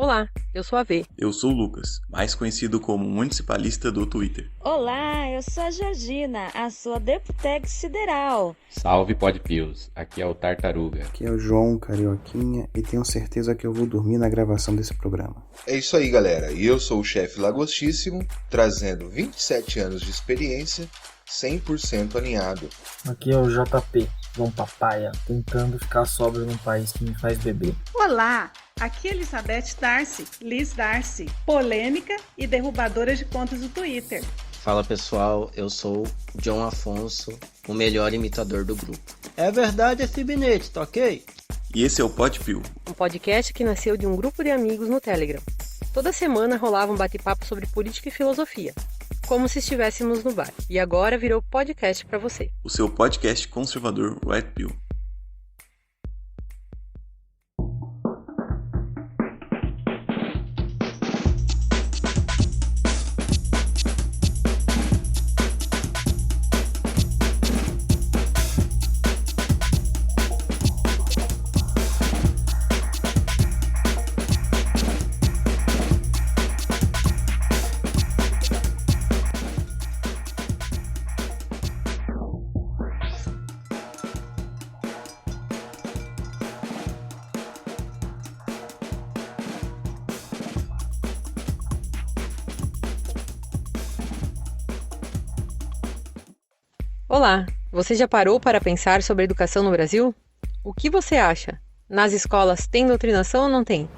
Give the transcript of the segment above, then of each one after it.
Olá, eu sou a V. Eu sou o Lucas, mais conhecido como municipalista do Twitter. Olá, eu sou a Georgina, a sua deputeg sideral. Salve Podpios, aqui é o Tartaruga. Aqui é o João Carioquinha e tenho certeza que eu vou dormir na gravação desse programa. É isso aí, galera. E eu sou o chefe Lagostíssimo, trazendo 27 anos de experiência, 100% alinhado. Aqui é o JP, João Papaya, tentando ficar sóbrio num país que me faz beber. Olá, aqui é Elizabeth Darcy, Liz Darcy, polêmica e derrubadora de contas do Twitter. Fala pessoal, eu sou John Afonso, o melhor imitador do grupo. É verdade esse bilhete, tá ok? E esse é o Podpio, Um podcast que nasceu de um grupo de amigos no Telegram. Toda semana rolava um bate-papo sobre política e filosofia, como se estivéssemos no bar. E agora virou podcast pra você. o seu podcast conservador White Pill. Olá, você já parou para pensar sobre a educação no Brasil? O que você acha? Nas escolas tem doutrinação ou não tem?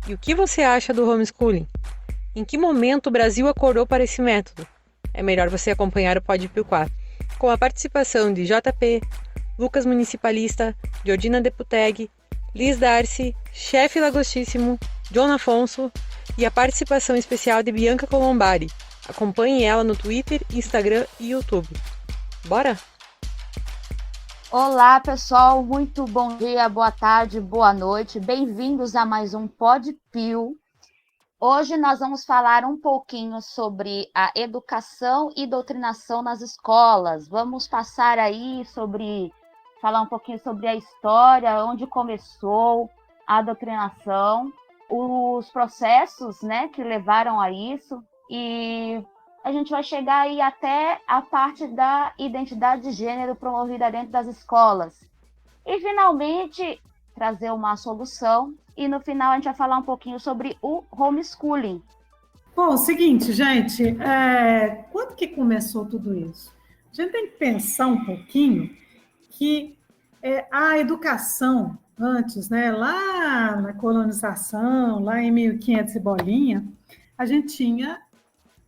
E o que você acha do homeschooling? Em que momento o Brasil acordou para esse método? É melhor você acompanhar o Podpio 4, com a participação de JP, Lucas Municipalista, Georgina Deputeg, Liz Darcy, Chefe Lagostíssimo, John Afonso e a participação especial de Bianca Colombari. Acompanhe ela no Twitter, Instagram e YouTube. Bora? Olá, pessoal. Muito bom dia, boa tarde, boa noite. Bem-vindos a mais um Podpio. Hoje nós vamos falar um pouquinho sobre a educação e doutrinação nas escolas. Vamos passar aí falar um pouquinho sobre a história, onde começou a doutrinação, os processos, né, que levaram a isso, e a gente vai chegar aí até a parte da identidade de gênero promovida dentro das escolas. E, finalmente, trazer uma solução. E, no final, a gente vai falar um pouquinho sobre o homeschooling. Bom, seguinte, gente, quando que começou tudo isso? A gente tem que pensar um pouquinho que a educação antes, né, lá na colonização, lá em 1500 e bolinha, a gente tinha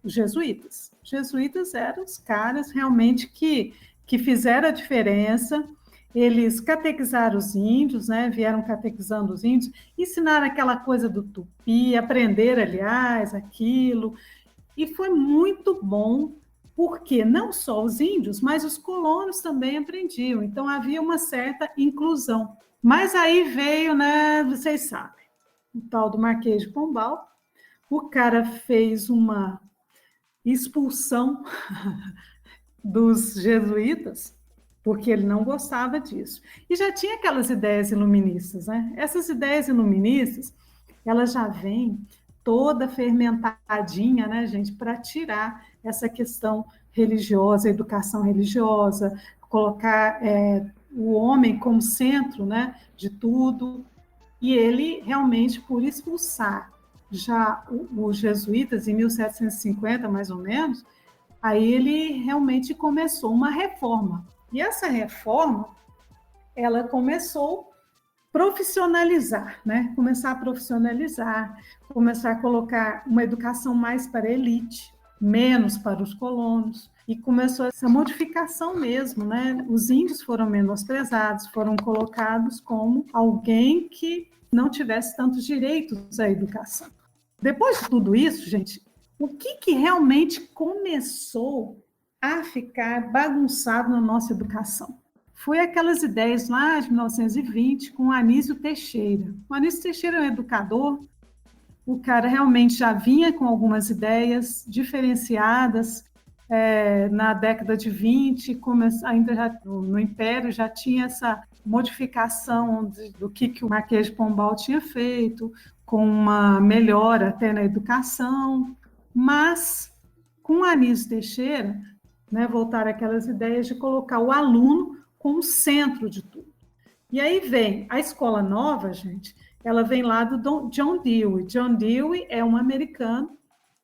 os jesuítas. Os jesuítas eram os caras realmente que fizeram a diferença. Eles catequizaram os índios, né? Vieram catequizando os índios, ensinaram aquela coisa do tupi, aprenderam, aliás, aquilo. E foi muito bom, porque não só os índios, mas os colonos também aprendiam. Então, havia uma certa inclusão. Mas aí veio, né? Vocês sabem, o tal do Marquês de Pombal. O cara fez uma expulsão dos jesuítas, porque ele não gostava disso. E já tinha aquelas ideias iluministas, né? Essas ideias iluministas, elas já vêm toda fermentadinha, né, gente, para tirar essa questão religiosa, educação religiosa, colocar o homem como centro, né, de tudo. E ele realmente, por expulsar já os jesuítas, em 1750, mais ou menos, aí ele realmente começou uma reforma. E essa reforma, ela começou a profissionalizar, né? Começar a profissionalizar, começar a colocar uma educação mais para a elite, menos para os colonos, e começou essa modificação mesmo, né? Os índios foram menosprezados, foram colocados como alguém que não tivesse tantos direitos à educação. Depois de tudo isso, gente, o que realmente começou a ficar bagunçado na nossa educação? Foi aquelas ideias lá de 1920 com o Anísio Teixeira. O Anísio Teixeira é um educador, o cara realmente já vinha com algumas ideias diferenciadas. Na década de 20, ainda já, no Império, já tinha modificação do que o Marquês de Pombal tinha feito, com uma melhora até na educação, mas com Anísio Teixeira, né, voltar aquelas ideias de colocar o aluno como centro de tudo. E aí vem a escola nova, gente, ela vem lá do John Dewey. John Dewey é um americano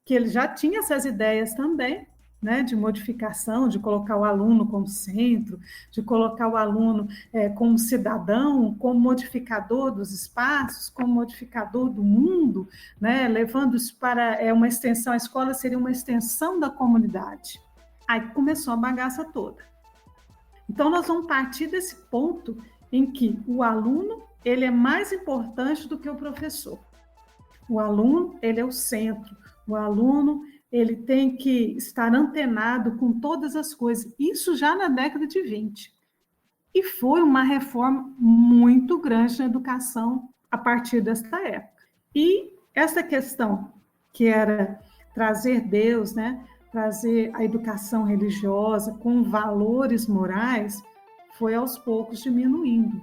que ele já tinha essas ideias também, né, de modificação, de colocar o aluno como centro, de colocar o aluno como cidadão, como modificador dos espaços, como modificador do mundo, né, levando isso para uma extensão, a escola seria uma extensão da comunidade. Aí começou a bagaça toda. Então, nós vamos partir desse ponto em que o aluno ele é mais importante do que o professor. O aluno ele é o centro. O aluno ele tem que estar antenado com todas as coisas. Isso já na década de 20. E foi uma reforma muito grande na educação a partir desta época. E essa questão que era trazer Deus, né, trazer a educação religiosa com valores morais, foi aos poucos diminuindo.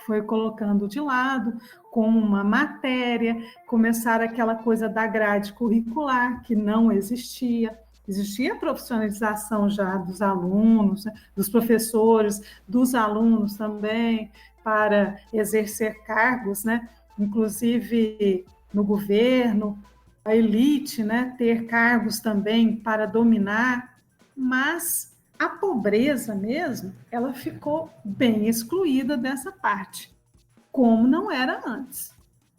Foi colocando de lado como uma matéria, começaram aquela coisa da grade curricular, que não existia. Existia a profissionalização já dos alunos, né, dos professores, dos alunos também, para exercer cargos, né, inclusive no governo, a elite, né, ter cargos também para dominar, mas a pobreza mesmo, ela ficou bem excluída dessa parte, como não era antes.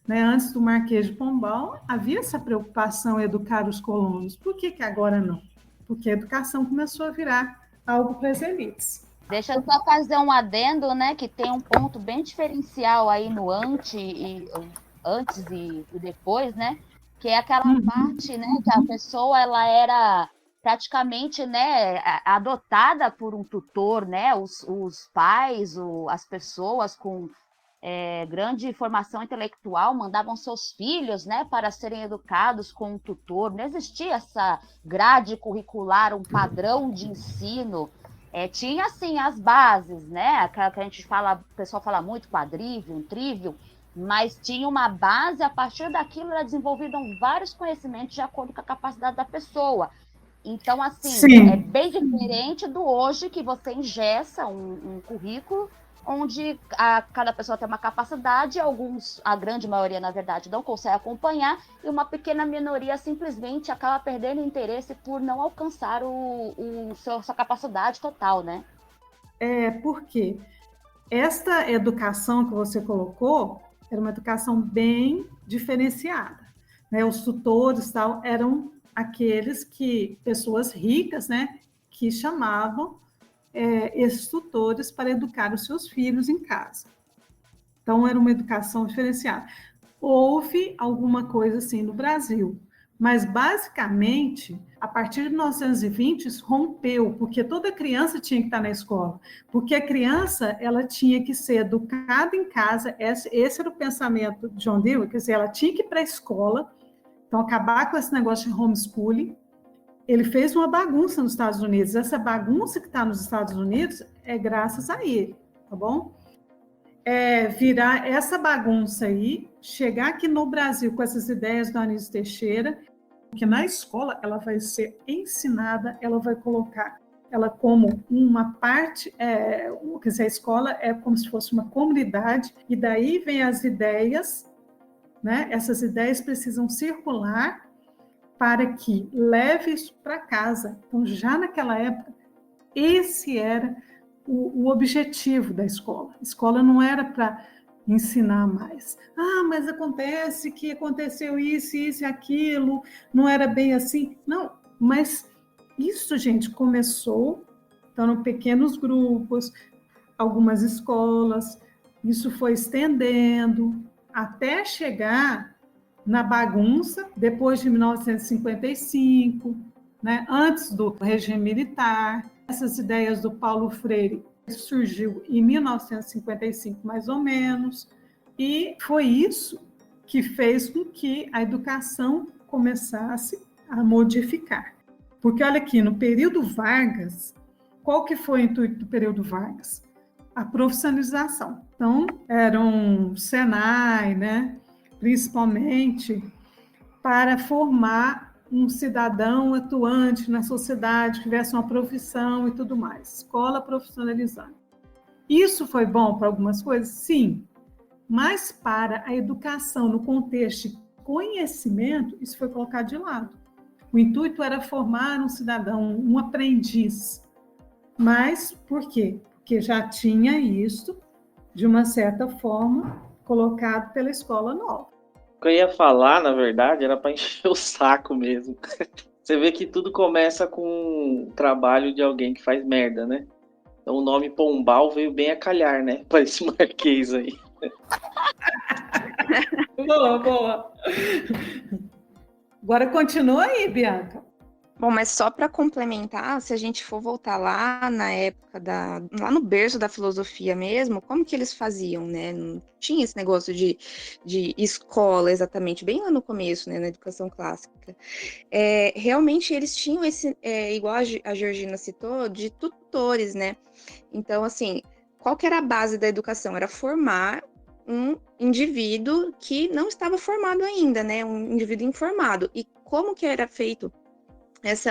Né? Antes do Marquês de Pombal, havia essa preocupação em educar os colonos. Por que agora não? Porque a educação começou a virar algo para as elites. Deixa eu só fazer um adendo, né, que tem um ponto bem diferencial aí no antes e depois, né, que é aquela parte, né, que a pessoa ela era praticamente, né, adotada por um tutor, né, os pais, as pessoas com grande formação intelectual mandavam seus filhos, né, para serem educados com um tutor. Não existia essa grade curricular, um padrão de ensino. Tinha, assim, as bases, né, aquela que a gente fala, o pessoal fala muito, quadrívio, trívio, mas tinha uma base, a partir daquilo era desenvolvido vários conhecimentos de acordo com a capacidade da pessoa. Então, assim, Sim. É bem diferente do hoje, que você engessa um currículo onde cada pessoa tem uma capacidade, a grande maioria, na verdade, não consegue acompanhar, e uma pequena minoria simplesmente acaba perdendo interesse por não alcançar sua capacidade total, né? Porque esta educação que você colocou era uma educação bem diferenciada. Né? Os tutores tal, eram aqueles pessoas ricas, né, que chamavam esses tutores para educar os seus filhos em casa. Então, era uma educação diferenciada. Houve alguma coisa assim no Brasil, mas, basicamente, a partir de 1920, isso rompeu, porque toda criança tinha que estar na escola, porque a criança ela tinha que ser educada em casa, esse era o pensamento de John Dewey, quer dizer, ela tinha que ir para a escola, então, acabar com esse negócio de homeschooling. Ele fez uma bagunça nos Estados Unidos. Essa bagunça que está nos Estados Unidos é graças a ele, tá bom? Virar essa bagunça aí, chegar aqui no Brasil com essas ideias do Anísio Teixeira, que na escola ela vai ser ensinada, ela vai colocar ela como uma parte, quer dizer, a escola é como se fosse uma comunidade, e daí vem as ideias, né? Essas ideias precisam circular para que leve isso para casa. Então, já naquela época, esse era o objetivo da escola. A escola não era para ensinar mais. Mas acontece que aconteceu isso e aquilo, não era bem assim. Não, mas isso, gente, começou, então, em pequenos grupos, algumas escolas, isso foi estendendo, até chegar na bagunça, depois de 1955, né, antes do regime militar. Essas ideias do Paulo Freire surgiu em 1955, mais ou menos, e foi isso que fez com que a educação começasse a modificar. Porque, olha aqui, no período Vargas, qual que foi o intuito do período Vargas? a profissionalização. Então, era um Senai, né, principalmente para formar um cidadão atuante na sociedade, que tivesse uma profissão e tudo mais. Escola profissionalizante. Isso foi bom para algumas coisas? Sim, mas para a educação no contexto de conhecimento, isso foi colocado de lado. O intuito era formar um cidadão, um aprendiz. Mas por quê? Porque já tinha isso, de uma certa forma, colocado pela escola nova. O que eu ia falar, na verdade, era para encher o saco mesmo. Você vê que tudo começa com o trabalho de alguém que faz merda, né? Então o nome Pombal veio bem a calhar, né? Para esse Marquês aí. Boa, boa. Agora continua aí, Bianca. Bom, mas só para complementar, se a gente for voltar lá na época lá no berço da filosofia mesmo, como que eles faziam, né? Não tinha esse negócio de escola exatamente, bem lá no começo, né, na educação clássica. Realmente eles tinham esse, igual a Georgina citou, de tutores, né? Então, assim, qual que era a base da educação? Era formar um indivíduo que não estava formado ainda, né? Um indivíduo informado. E como que era feito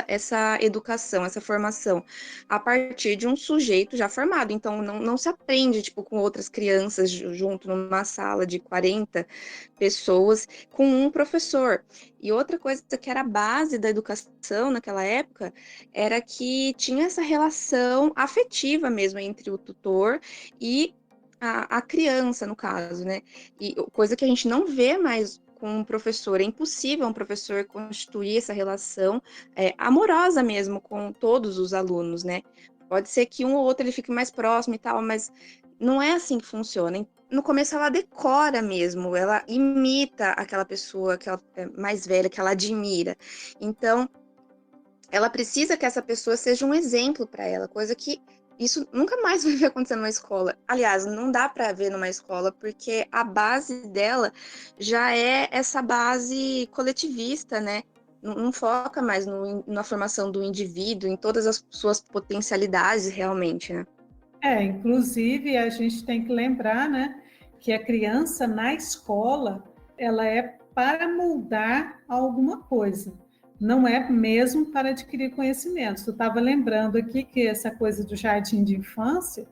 essa educação, essa formação, a partir de um sujeito já formado? Então, não se aprende, tipo, com outras crianças junto numa sala de 40 pessoas, com um professor. E outra coisa que era a base da educação naquela época, era que tinha essa relação afetiva mesmo entre o tutor e a criança, no caso, né? E coisa que a gente não vê mais com um professor. É impossível um professor constituir essa relação amorosa mesmo com todos os alunos, né? Pode ser que um ou outro ele fique mais próximo e tal, mas não é assim que funciona. No começo ela decora mesmo, ela imita aquela pessoa que ela é mais velha, que ela admira. Então, ela precisa que essa pessoa seja um exemplo para ela, coisa que isso nunca mais vai ver acontecer numa escola. Aliás, não dá para ver numa escola, porque a base dela já é essa base coletivista, né? Não foca mais na formação do indivíduo, em todas as suas potencialidades realmente, né? Inclusive, a gente tem que lembrar, né, que a criança na escola, ela é para moldar alguma coisa. Não é mesmo para adquirir conhecimentos. Tu estava lembrando aqui que essa coisa do jardim de infância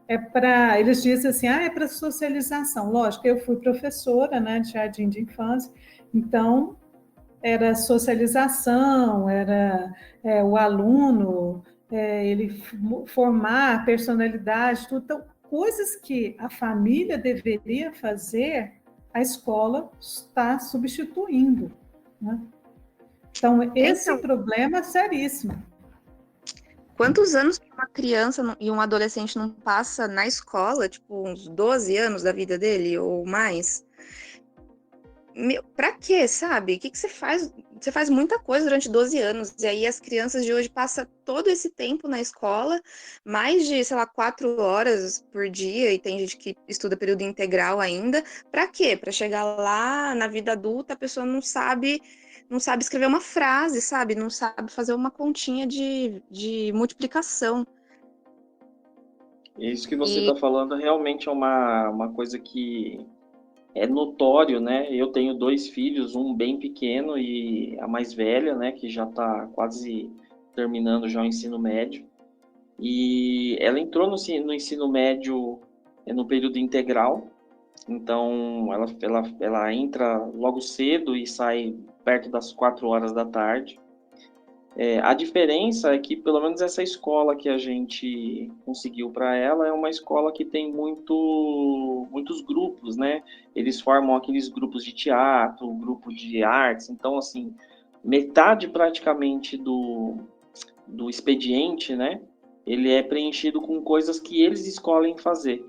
é para... Eles dizem assim, é para socialização. Lógico, eu fui professora, né, de jardim de infância, então era socialização, era o aluno, ele formar a personalidade, tudo. Então, coisas que a família deveria fazer, a escola está substituindo, né? Então, esse problema é seríssimo. Quantos anos uma criança e um adolescente não passa na escola? Tipo, uns 12 anos da vida dele ou mais? Pra quê, sabe? O que você faz? Você faz muita coisa durante 12 anos. E aí as crianças de hoje passam todo esse tempo na escola, mais de, 4 horas por dia, e tem gente que estuda período integral ainda. Pra quê? Pra chegar lá na vida adulta, a pessoa não sabe escrever uma frase, sabe? Não sabe fazer uma continha de multiplicação. Isso que você está falando realmente é uma coisa que é notório, né? Eu tenho 2 filhos, um bem pequeno e a mais velha, né? Que já está quase terminando já o ensino médio. E ela entrou no ensino médio no período integral. Então, ela entra logo cedo e sai perto das 4 horas da tarde. A diferença é que, pelo menos essa escola que a gente conseguiu para ela é uma escola que tem muitos grupos, né? Eles formam aqueles grupos de teatro, grupo de artes. Então, assim, metade praticamente do expediente, né? Ele é preenchido com coisas que eles escolhem fazer,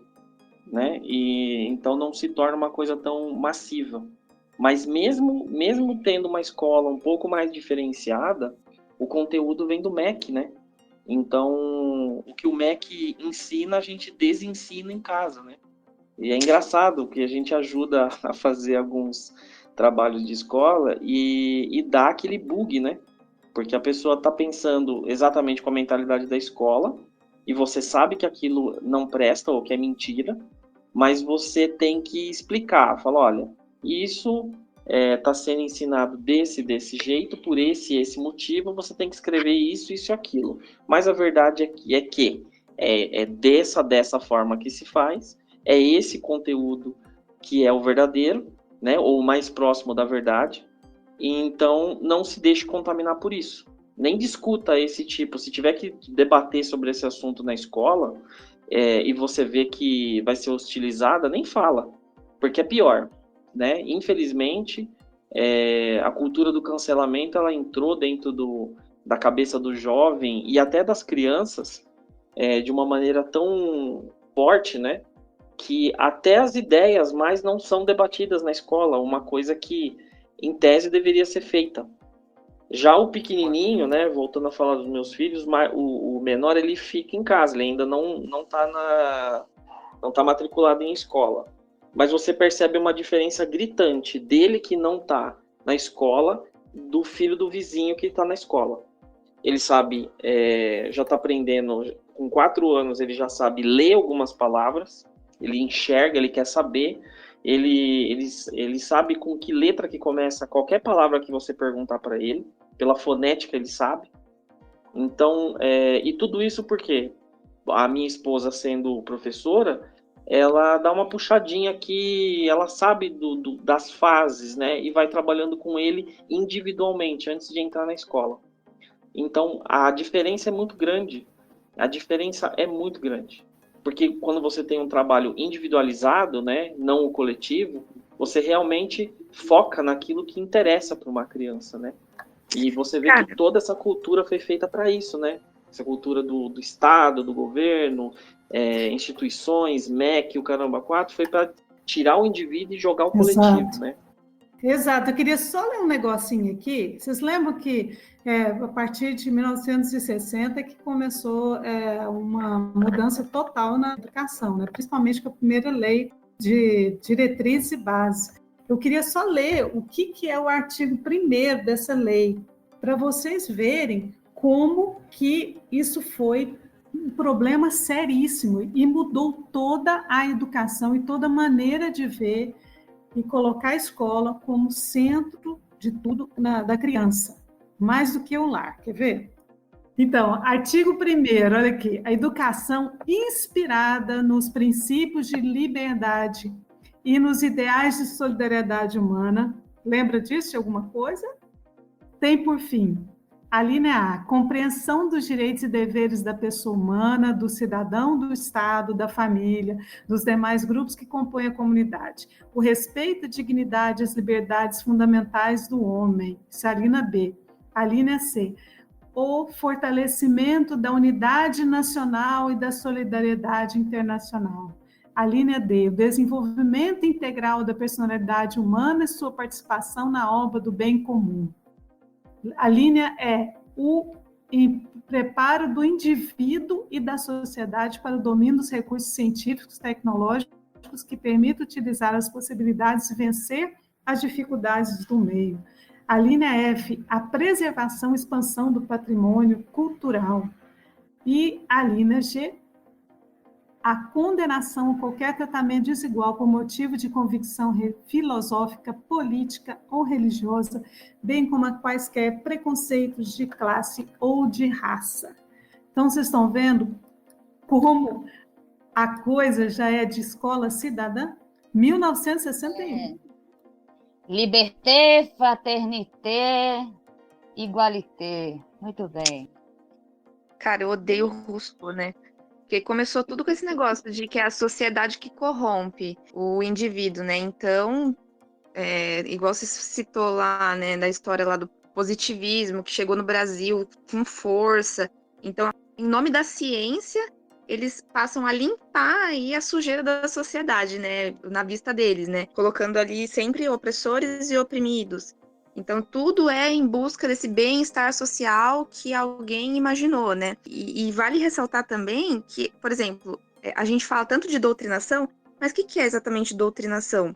né? E então não se torna uma coisa tão massiva. Mas mesmo tendo uma escola um pouco mais diferenciada, o conteúdo vem do MEC, né? Então, o que o MEC ensina, a gente desensina em casa, né? E é engraçado que a gente ajuda a fazer alguns trabalhos de escola e dá aquele bug, né? Porque a pessoa está pensando exatamente com a mentalidade da escola, e você sabe que aquilo não presta ou que é mentira, mas você tem que explicar, falar, olha, isso está sendo ensinado desse jeito, por esse motivo, você tem que escrever isso e aquilo. Mas a verdade é que é dessa forma que se faz, é esse conteúdo que é o verdadeiro, né, ou o mais próximo da verdade, e então não se deixe contaminar por isso. Nem discuta esse tipo, se tiver que debater sobre esse assunto na escola, e você vê que vai ser hostilizada, nem fala, porque é pior, né? Infelizmente, a cultura do cancelamento, ela entrou dentro da cabeça do jovem e até das crianças de uma maneira tão forte, né? Que até as ideias mais não são debatidas na escola, uma coisa que, em tese, deveria ser feita. Já o pequenininho, né, voltando a falar dos meus filhos, o menor, ele fica em casa, ele ainda não tá matriculado em escola. Mas você percebe uma diferença gritante dele que não tá na escola, do filho do vizinho que tá na escola. Ele sabe, já tá aprendendo, com 4 anos ele já sabe ler algumas palavras, ele enxerga, ele quer saber, ele sabe com que letra que começa qualquer palavra que você perguntar para ele, pela fonética ele sabe. Então, e tudo isso porque a minha esposa, sendo professora, ela dá uma puxadinha que ela sabe das fases, né, e vai trabalhando com ele individualmente antes de entrar na escola. Então, a diferença é muito grande. Porque quando você tem um trabalho individualizado, né, não o coletivo, você realmente foca naquilo que interessa para uma criança, né? E você vê que toda essa cultura foi feita para isso, né? Essa cultura do Estado, do governo, instituições, MEC, o caramba 4, foi para tirar o indivíduo e jogar o coletivo, né? Exato. Eu queria só ler um negocinho aqui. Vocês lembram que a partir de 1960 que começou uma mudança total na educação, né? Principalmente com a primeira lei de diretrizes e bases. Eu queria só ler o que é o artigo 1º dessa lei, para vocês verem como que isso foi um problema seríssimo e mudou toda a educação e toda a maneira de ver e colocar a escola como centro de tudo da criança, mais do que o lar. Quer ver? Então, artigo 1º, olha aqui. A educação inspirada nos princípios de liberdade e nos ideais de solidariedade humana, lembra disso de alguma coisa? Tem por fim, a linha A, compreensão dos direitos e deveres da pessoa humana, do cidadão, do Estado, da família, dos demais grupos que compõem a comunidade. O respeito à dignidade e às liberdades fundamentais do homem. Isso é a linha B. A linha C, o fortalecimento da unidade nacional e da solidariedade internacional. A linha D, o desenvolvimento integral da personalidade humana e sua participação na obra do bem comum. A linha E, o preparo do indivíduo e da sociedade para o domínio dos recursos científicos e tecnológicos que permitam utilizar as possibilidades de vencer as dificuldades do meio. A linha F, a preservação e expansão do patrimônio cultural. E a linha G, a condenação a qualquer tratamento desigual por motivo de convicção filosófica, política ou religiosa, bem como a quaisquer preconceitos de classe ou de raça. Então, vocês estão vendo como a coisa já é de escola cidadã? 1961. Liberté, fraternité, igualité. Muito bem. Cara, eu odeio Rousseau, né? Porque começou tudo com esse negócio de que é a sociedade que corrompe o indivíduo, né? Então, igual você citou lá, né, da história lá do positivismo, que chegou no Brasil com força. Então, em nome da ciência, eles passam a limpar aí a sujeira da sociedade, né? Na vista deles, né? Colocando ali sempre opressores e oprimidos. Então, tudo é em busca desse bem-estar social que alguém imaginou, né? E vale ressaltar também que, por exemplo, a gente fala tanto de doutrinação, mas o que é exatamente doutrinação?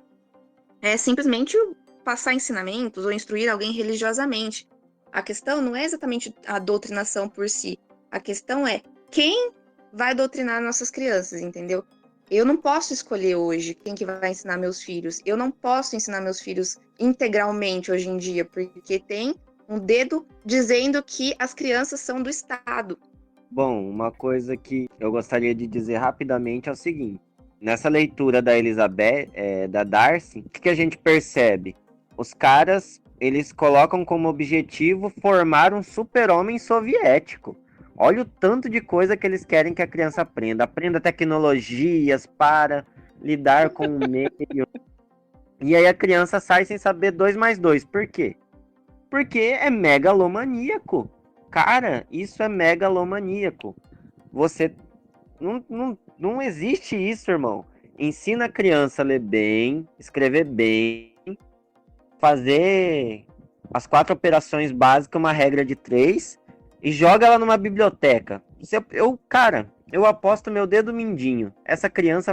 É simplesmente passar ensinamentos ou instruir alguém religiosamente. A questão não é exatamente a doutrinação por si. A questão é quem vai doutrinar nossas crianças, entendeu? Eu não posso escolher hoje quem que vai ensinar meus filhos. Eu não posso ensinar meus filhos integralmente hoje em dia, porque tem um dedo dizendo que as crianças são do Estado. Bom, uma coisa que eu gostaria de dizer rapidamente é o seguinte. Nessa leitura da Elizabeth, da Darcy, o que a gente percebe? Os caras, eles colocam como objetivo formar um super-homem soviético. Olha o tanto de coisa que eles querem que a criança aprenda. Aprenda tecnologias para lidar com o meio. E aí a criança sai sem saber 2 mais 2. Por quê? Porque é megalomaníaco. Cara, isso é megalomaníaco. Você... Não existe isso, irmão. Ensina a criança a ler bem, escrever bem, fazer as 4 operações básicas, uma regra de 3... e joga ela numa biblioteca. Eu aposto meu dedo mindinho. Essa criança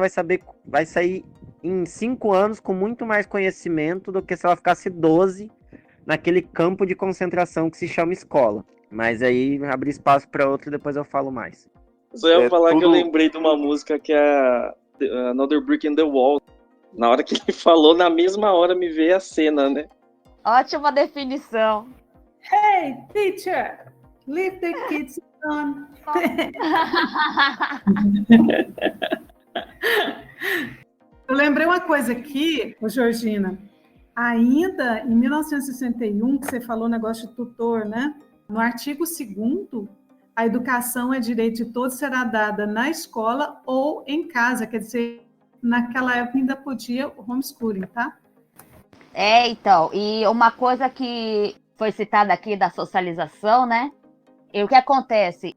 vai sair em 5 anos com muito mais conhecimento do que se ela ficasse 12 naquele campo de concentração que se chama escola. Mas aí abrir espaço para outro, depois eu falo mais. Só ia falar que eu lembrei de uma música que é Another Brick in the Wall. Na hora que ele falou, na mesma hora me veio a cena, né? Ótima definição. Hey, teacher! Leave the kids alone. Eu lembrei uma coisa aqui, Georgina. Ainda em 1961, que você falou o negócio de tutor, né? No artigo 2º, a educação é direito de todos, será dada na escola ou em casa. Quer dizer, naquela época ainda podia o homeschooling, tá? Então, e uma coisa que foi citada aqui da socialização, né? E o que acontece?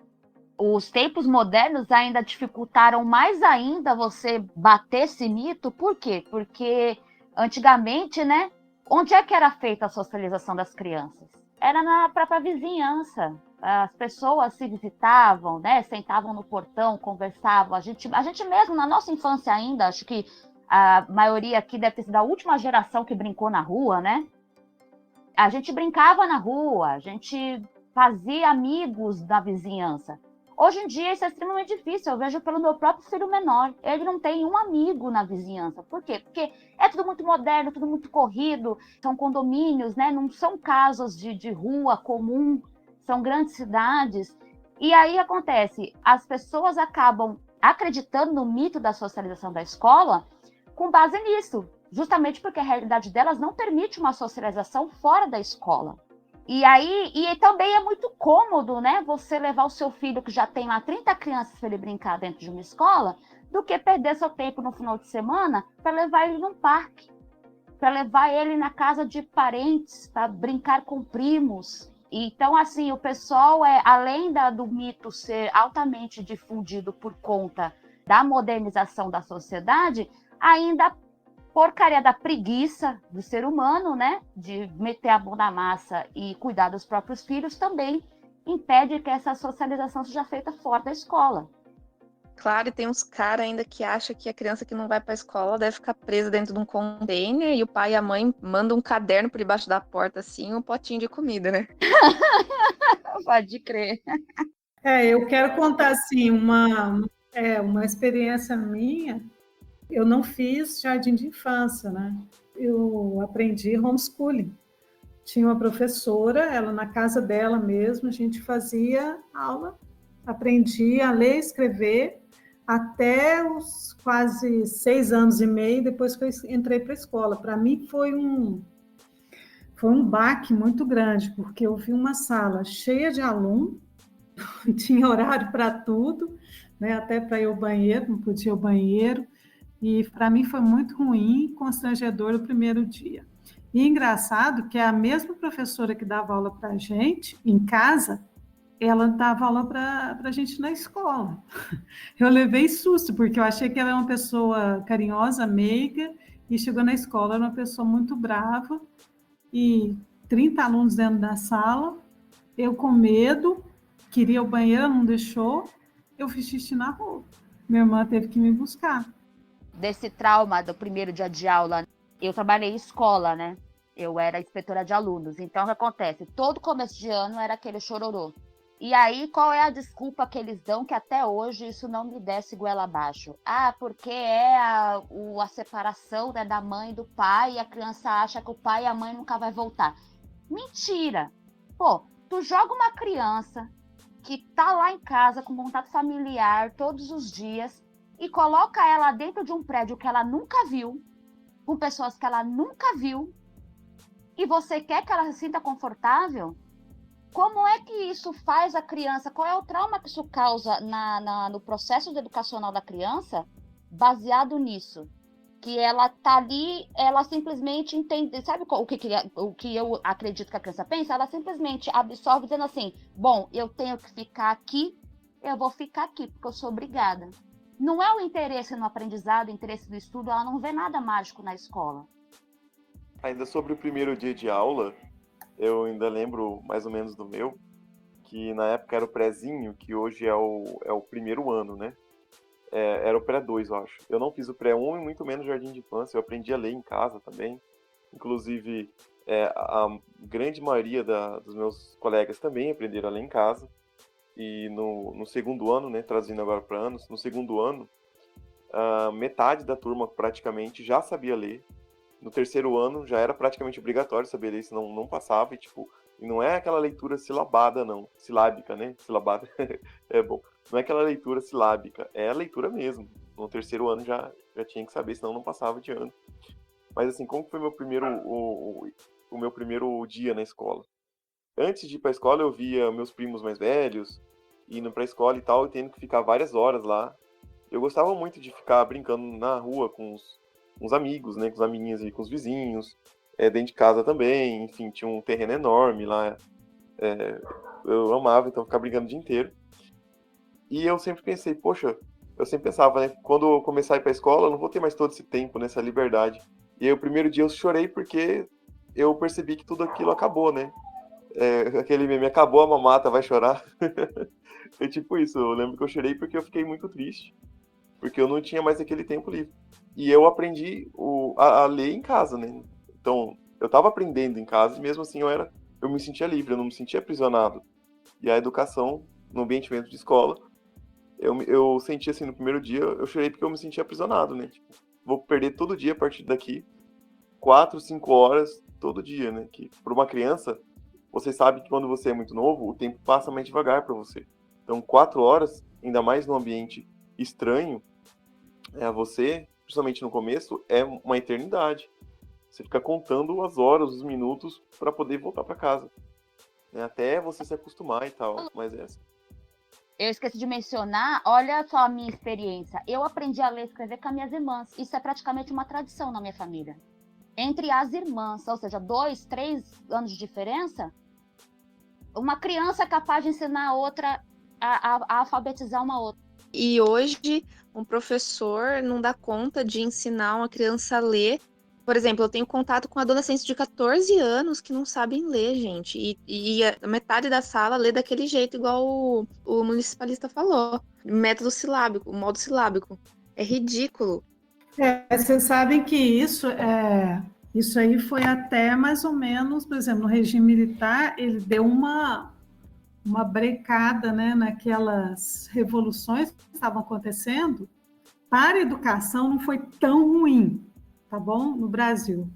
Os tempos modernos ainda dificultaram mais ainda você bater esse mito. Por quê? Porque antigamente, né? Onde é que era feita a socialização das crianças? Era na própria vizinhança. As pessoas se visitavam, né? Sentavam no portão, conversavam. A gente mesmo, na nossa infância ainda, acho que a maioria aqui deve ter sido a última geração que brincou na rua, né? A gente brincava na rua, a gente fazia amigos da vizinhança. Hoje em dia isso é extremamente difícil, eu vejo pelo meu próprio filho menor. Ele não tem um amigo na vizinhança. Por quê? Porque é tudo muito moderno, tudo muito corrido, são condomínios, né? Não são casas de rua comum, são grandes cidades. E aí acontece, as pessoas acabam acreditando no mito da socialização da escola com base nisso, justamente porque a realidade delas não permite uma socialização fora da escola. E aí, também é muito cômodo, né, você levar o seu filho, que já tem lá 30 crianças para ele brincar dentro de uma escola, do que perder seu tempo no final de semana para levar ele num parque, para levar ele na casa de parentes, para brincar com primos. Então, assim, o pessoal, além do mito ser altamente difundido por conta da modernização da sociedade, ainda porcaria da preguiça do ser humano, né, de meter a mão na massa e cuidar dos próprios filhos, também impede que essa socialização seja feita fora da escola. Claro, e tem uns caras ainda que acham que a criança que não vai para a escola deve ficar presa dentro de um container e o pai e a mãe mandam um caderno por debaixo da porta, assim, um potinho de comida, né? Pode crer. Eu quero contar, assim, uma experiência minha. Eu não fiz jardim de infância, né? Eu aprendi homeschooling. Tinha uma professora, ela na casa dela mesmo, a gente fazia aula, aprendi a ler e escrever até os quase 6 anos e meio, depois que eu entrei para a escola. Para mim foi um baque muito grande, porque eu vi uma sala cheia de alunos, tinha horário para tudo, né? Até para ir ao banheiro, não podia ir ao banheiro. E para mim foi muito ruim e constrangedor o primeiro dia. E engraçado que a mesma professora que dava aula para a gente em casa, ela dava aula para a gente na escola. Eu levei susto, porque eu achei que ela era uma pessoa carinhosa, meiga, e chegou na escola, era uma pessoa muito brava, e 30 alunos dentro da sala, eu com medo, queria ir ao banheiro, não deixou, eu fiz xixi na roupa. Minha irmã teve que me buscar. Desse trauma do primeiro dia de aula, eu trabalhei em escola, né? Eu era inspetora de alunos. Então, o que acontece? Todo começo de ano era aquele chororô. E aí, qual é a desculpa que eles dão que até hoje isso não me desce goela abaixo? Ah, porque é a separação, né, da mãe e do pai, e a criança acha que o pai e a mãe nunca vai voltar. Mentira! Pô, tu joga uma criança que tá lá em casa com contato familiar todos os dias e coloca ela dentro de um prédio que ela nunca viu, com pessoas que ela nunca viu, e você quer que ela se sinta confortável? Como é que isso faz a criança? Qual é o trauma que isso causa no processo educacional da criança, baseado nisso? Que ela tá ali, ela simplesmente entende, sabe o que eu acredito que a criança pensa? Ela simplesmente absorve dizendo assim, bom, eu tenho que ficar aqui, eu vou ficar aqui, porque eu sou obrigada. Não é o interesse no aprendizado, o interesse no estudo, ela não vê nada mágico na escola. Ainda sobre o primeiro dia de aula, eu ainda lembro mais ou menos do meu, que na época era o prézinho, que hoje é o primeiro ano, né? Era o pré-2, eu acho. Eu não fiz o pré-1 e muito menos jardim de infância. Eu aprendi a ler em casa também. Inclusive, a grande maioria dos meus colegas também aprenderam a ler em casa. E no segundo ano, né, trazendo agora para anos, no segundo ano, metade da turma praticamente já sabia ler. No terceiro ano já era praticamente obrigatório saber ler, senão não passava. E não é aquela leitura silabada, não. Silábica, né? Silabada é bom. Não é aquela leitura silábica, é a leitura mesmo. No terceiro ano já tinha que saber, senão não passava de ano. Mas assim, como foi o meu primeiro dia na escola? Antes de ir para a escola, eu via meus primos mais velhos indo para a escola e tal, e tendo que ficar várias horas lá. Eu gostava muito de ficar brincando na rua com os amigos, né, com os amiguinhos e com os vizinhos, dentro de casa também, enfim, tinha um terreno enorme lá, eu amava, então, ficar brincando o dia inteiro. E eu sempre pensei, poxa, eu sempre pensava, né, quando eu começar a ir pra escola, eu não vou ter mais todo esse tempo, nessa liberdade. E aí, o primeiro dia eu chorei porque eu percebi que tudo aquilo acabou, né, aquele meme, acabou a mamata, vai chorar. É tipo isso, eu lembro que eu chorei porque eu fiquei muito triste, porque eu não tinha mais aquele tempo livre. E eu aprendi a ler em casa, né? Então, eu estava aprendendo em casa e mesmo assim eu me sentia livre, eu não me sentia aprisionado. E a educação, no ambiente mesmo de escola, eu senti assim, no primeiro dia, eu chorei porque eu me sentia aprisionado, né? Tipo, vou perder todo dia a partir daqui, 4, 5 horas todo dia, né? Que para uma criança, você sabe que quando você é muito novo, o tempo passa mais devagar para você. Então, 4 horas, ainda mais num ambiente estranho, você, principalmente no começo, é uma eternidade. Você fica contando as horas, os minutos para poder voltar para casa, né? Até você se acostumar e tal, mas é assim. Eu esqueci de mencionar, olha só a minha experiência. Eu aprendi a ler e escrever com as minhas irmãs. Isso é praticamente uma tradição na minha família. Entre as irmãs, ou seja, 2, 3 anos de diferença, uma criança é capaz de ensinar a outra a alfabetizar uma outra. E hoje, um professor não dá conta de ensinar uma criança a ler. Por exemplo, eu tenho contato com adolescentes de 14 anos que não sabem ler, gente. E a metade da sala lê daquele jeito, igual o municipalista falou. Método silábico, modo silábico. É ridículo. Vocês sabem que isso aí foi até mais ou menos, por exemplo, no regime militar, ele deu uma brecada, né, naquelas revoluções que estavam acontecendo. Para a educação não foi tão ruim, tá bom? No Brasil.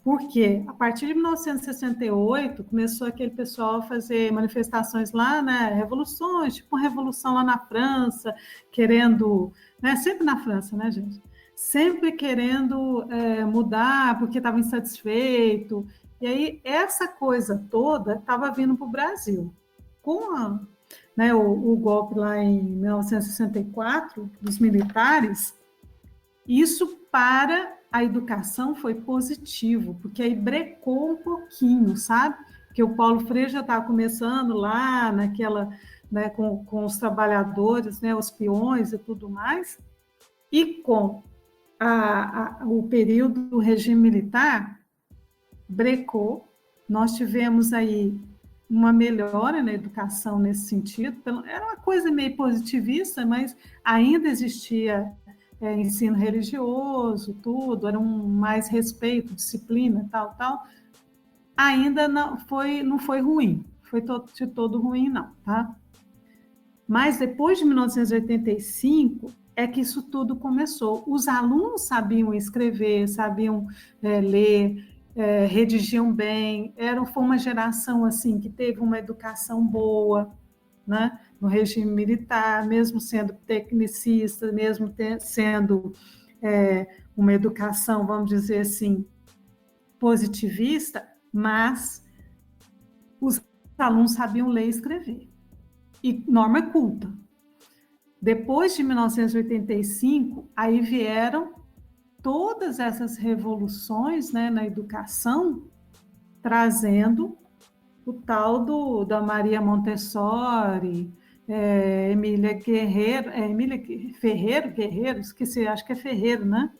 Porque a partir de 1968 começou aquele pessoal a fazer manifestações lá, né, revoluções, tipo uma revolução lá na França, querendo, né, sempre na França, né, gente? Sempre querendo mudar porque estava insatisfeito. E aí essa coisa toda estava vindo para o Brasil. Com o golpe lá em 1964 dos militares, isso para a educação foi positivo, porque aí brecou um pouquinho, sabe? Porque o Paulo Freire já estava começando lá naquela, né, com os trabalhadores, né, os peões e tudo mais, e com o período do regime militar, brecou. Nós tivemos aí uma melhora na educação nesse sentido. Era uma coisa meio positivista, mas ainda existia ensino religioso, tudo, era mais respeito, disciplina, tal. Ainda não foi ruim, foi de todo ruim, não, tá? Mas depois de 1985 é que isso tudo começou. Os alunos sabiam escrever, sabiam ler, redigiam bem. Foi uma geração assim que teve uma educação boa, né? No regime militar, mesmo sendo tecnicista, mesmo sendo uma educação, vamos dizer assim, positivista, mas os alunos sabiam ler e escrever. E norma culta. Depois de 1985, aí vieram todas essas revoluções, né, na educação, trazendo o tal da Maria Montessori, Emília Ferreiro, esqueci, acho que é Ferreiro, né?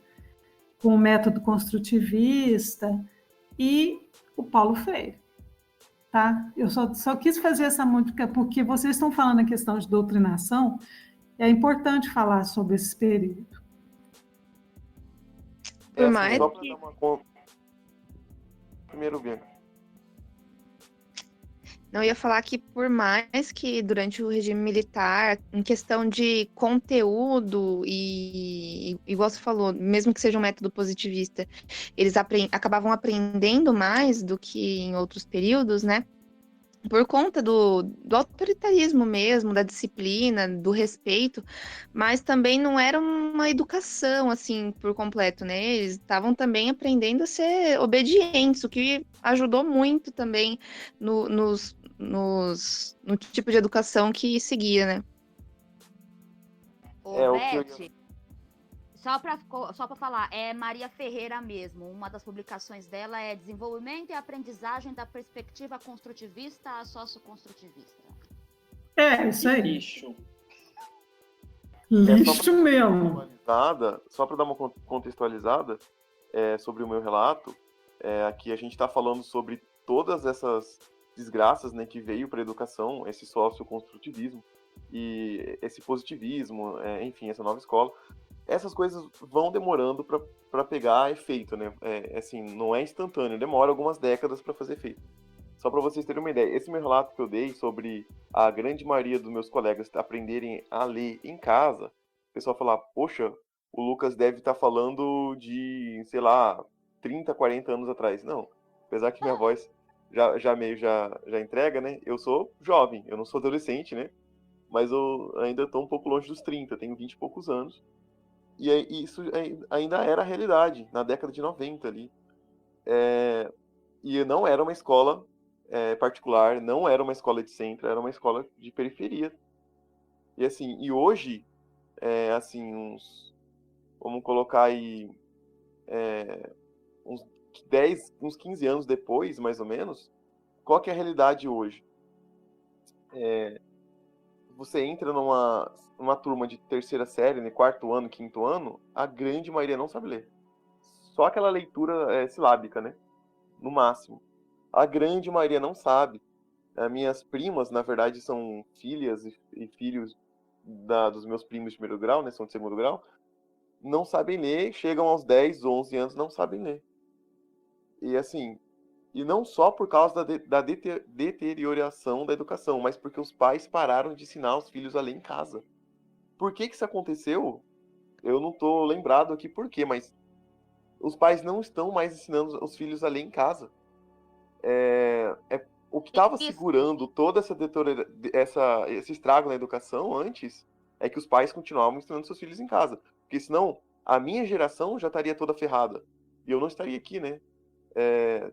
Com o método construtivista, e o Paulo Freire. Tá? Eu só quis fazer essa música porque vocês estão falando a questão de doutrinação, é importante falar sobre esse período. Por mais só que... Primeiro, Bianca. Não, eu ia falar que por mais que durante o regime militar, em questão de conteúdo e igual você falou, mesmo que seja um método positivista, eles acabavam aprendendo mais do que em outros períodos, né? Por conta do autoritarismo mesmo, da disciplina, do respeito, mas também não era uma educação, assim, por completo, né? Eles estavam também aprendendo a ser obedientes, o que ajudou muito também no tipo de educação que seguia, né? Beth, só para falar, é Maria Ferreira mesmo. Uma das publicações dela é Desenvolvimento e Aprendizagem da Perspectiva Construtivista a Socioconstrutivista. Isso aí. Lixo. Lixo mesmo. Só para dar uma contextualizada sobre o meu relato, aqui a gente está falando sobre todas essas desgraças, né, que veio para a educação, esse socioconstrutivismo e esse positivismo, enfim, essa nova escola. Essas coisas vão demorando para pegar efeito, né? Assim, não é instantâneo, demora algumas décadas para fazer efeito. Só para vocês terem uma ideia, esse meu relato que eu dei sobre a grande maioria dos meus colegas aprenderem a ler em casa, o pessoal falar, poxa, o Lucas deve estar falando de, sei lá, 30, 40 anos atrás. Não, apesar que minha voz já entrega, né? Eu sou jovem, eu não sou adolescente, né? Mas eu ainda estou um pouco longe dos 30, tenho 20 e poucos anos. E isso ainda era a realidade, na década de 90 ali. E não era uma escola particular, não era uma escola de centro, era uma escola de periferia. E assim, e hoje, assim, vamos colocar aí, uns 15 anos depois, mais ou menos, qual que é a realidade hoje? Você entra numa turma de terceira série, né, quarto ano, quinto ano, a grande maioria não sabe ler. Só aquela leitura silábica, né? No máximo. A grande maioria não sabe. As minhas primas, na verdade, são filhas e filhos dos meus primos de primeiro grau, né? São de segundo grau. Não sabem ler, chegam aos 10, 11 anos, não sabem ler. E assim... E não só por causa da deterioração da educação, mas porque os pais pararam de ensinar os filhos a ler em casa. Por que isso aconteceu? Eu não estou lembrado aqui por quê, mas os pais não estão mais ensinando os filhos a ler em casa. O que estava segurando todo esse estrago na educação antes é que os pais continuavam ensinando seus filhos em casa. Porque senão a minha geração já estaria toda ferrada. E eu não estaria aqui, né?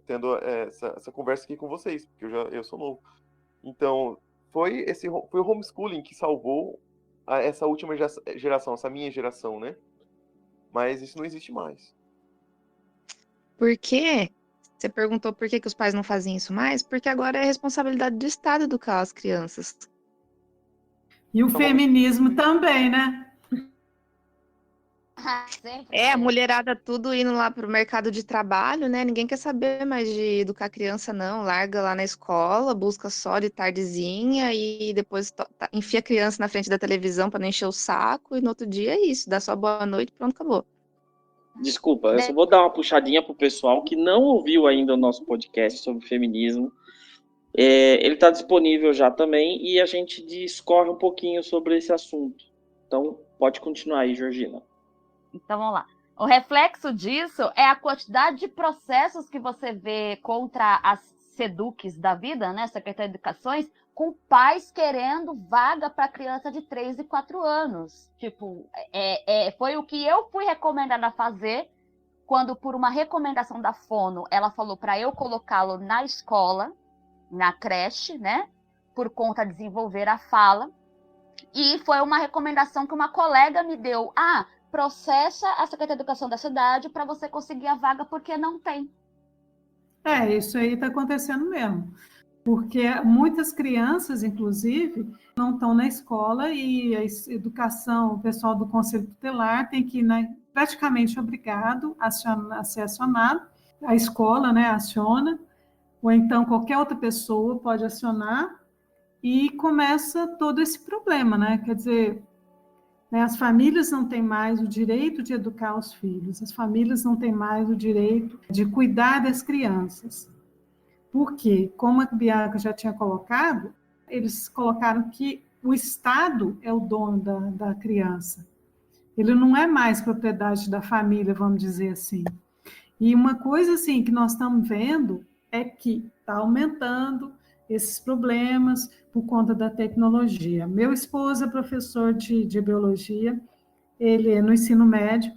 Tendo essa conversa aqui com vocês, porque eu sou novo. Então, foi o homeschooling que salvou essa última geração, essa minha geração, né? Mas isso não existe mais. Por quê? Você perguntou por que os pais não fazem isso mais? Porque agora é responsabilidade do Estado educar as crianças. E o feminismo também, né? A mulherada tudo indo lá pro mercado de trabalho, né? Ninguém quer saber mais de educar criança, não. Larga lá na escola, busca só de tardezinha e depois enfia a criança na frente da televisão para não encher o saco e no outro dia é isso, dá só boa noite, pronto, acabou. Desculpa, eu só vou dar uma puxadinha pro pessoal que não ouviu ainda o nosso podcast sobre feminismo. Ele está disponível já também e a gente discorre um pouquinho sobre esse assunto. Então, pode continuar aí, Georgina. Então, vamos lá. O reflexo disso é a quantidade de processos que você vê contra as SEDUCs da vida, né, Secretaria de Educações, com pais querendo vaga para criança de 3 e 4 anos. Tipo, foi o que eu fui recomendada a fazer quando, por uma recomendação da Fono, ela falou para eu colocá-lo na escola, na creche, né, por conta de desenvolver a fala. E foi uma recomendação que uma colega me deu. Processa a Secretaria de Educação da cidade para você conseguir a vaga, porque não tem. Isso aí está acontecendo mesmo. Porque muitas crianças, inclusive, não estão na escola e a educação, o pessoal do Conselho Tutelar tem que ir praticamente obrigado a ser acionado. A escola, né, aciona, ou então qualquer outra pessoa pode acionar e começa todo esse problema, né? Quer dizer, as famílias não têm mais o direito de educar os filhos, as famílias não têm mais o direito de cuidar das crianças. Porque, como a Bianca já tinha colocado, eles colocaram que o Estado é o dono da criança. Ele não é mais propriedade da família, vamos dizer assim. E uma coisa assim que nós estamos vendo é que está aumentando esses problemas por conta da tecnologia. Meu esposo é professor de biologia, ele é no ensino médio,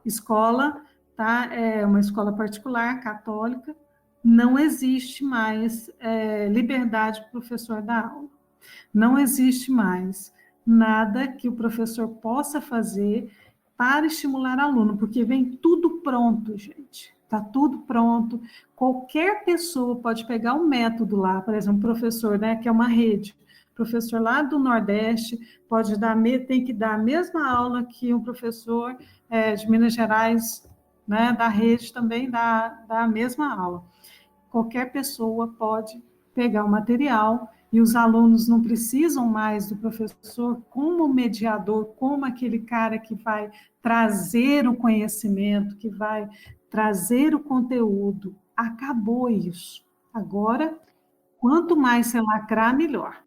escola, tá? É uma escola particular, católica, não existe mais liberdade para o professor dar aula. Não existe mais nada que o professor possa fazer para estimular aluno, porque vem tudo pronto, gente. Está tudo pronto. Qualquer pessoa pode pegar um método lá, por exemplo, um professor, né, que é uma rede, professor lá do Nordeste tem que dar a mesma aula que um professor de Minas Gerais, né, da rede também dá a mesma aula. Qualquer pessoa pode pegar o material e os alunos não precisam mais do professor como mediador, como aquele cara que vai trazer o conhecimento, que vai trazer o conteúdo. Acabou isso. Agora, quanto mais você lacrar, melhor.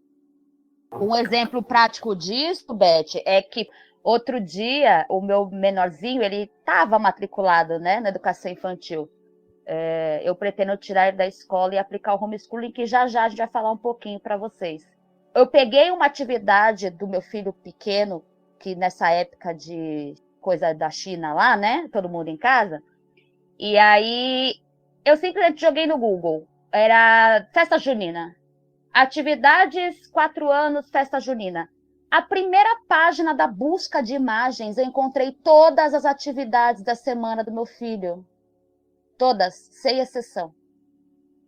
Um exemplo prático disso, Beth, é que outro dia o meu menorzinho, ele estava matriculado, né, na educação infantil. Eu pretendo tirar ele da escola e aplicar o homeschooling, que já a gente vai falar um pouquinho para vocês. Eu peguei uma atividade do meu filho pequeno, que nessa época de coisa da China lá, né, todo mundo em casa, e aí eu simplesmente joguei no Google, era festa junina, atividades 4 anos, festa junina. A primeira página da busca de imagens, eu encontrei todas as atividades da semana do meu filho. Todas, sem exceção.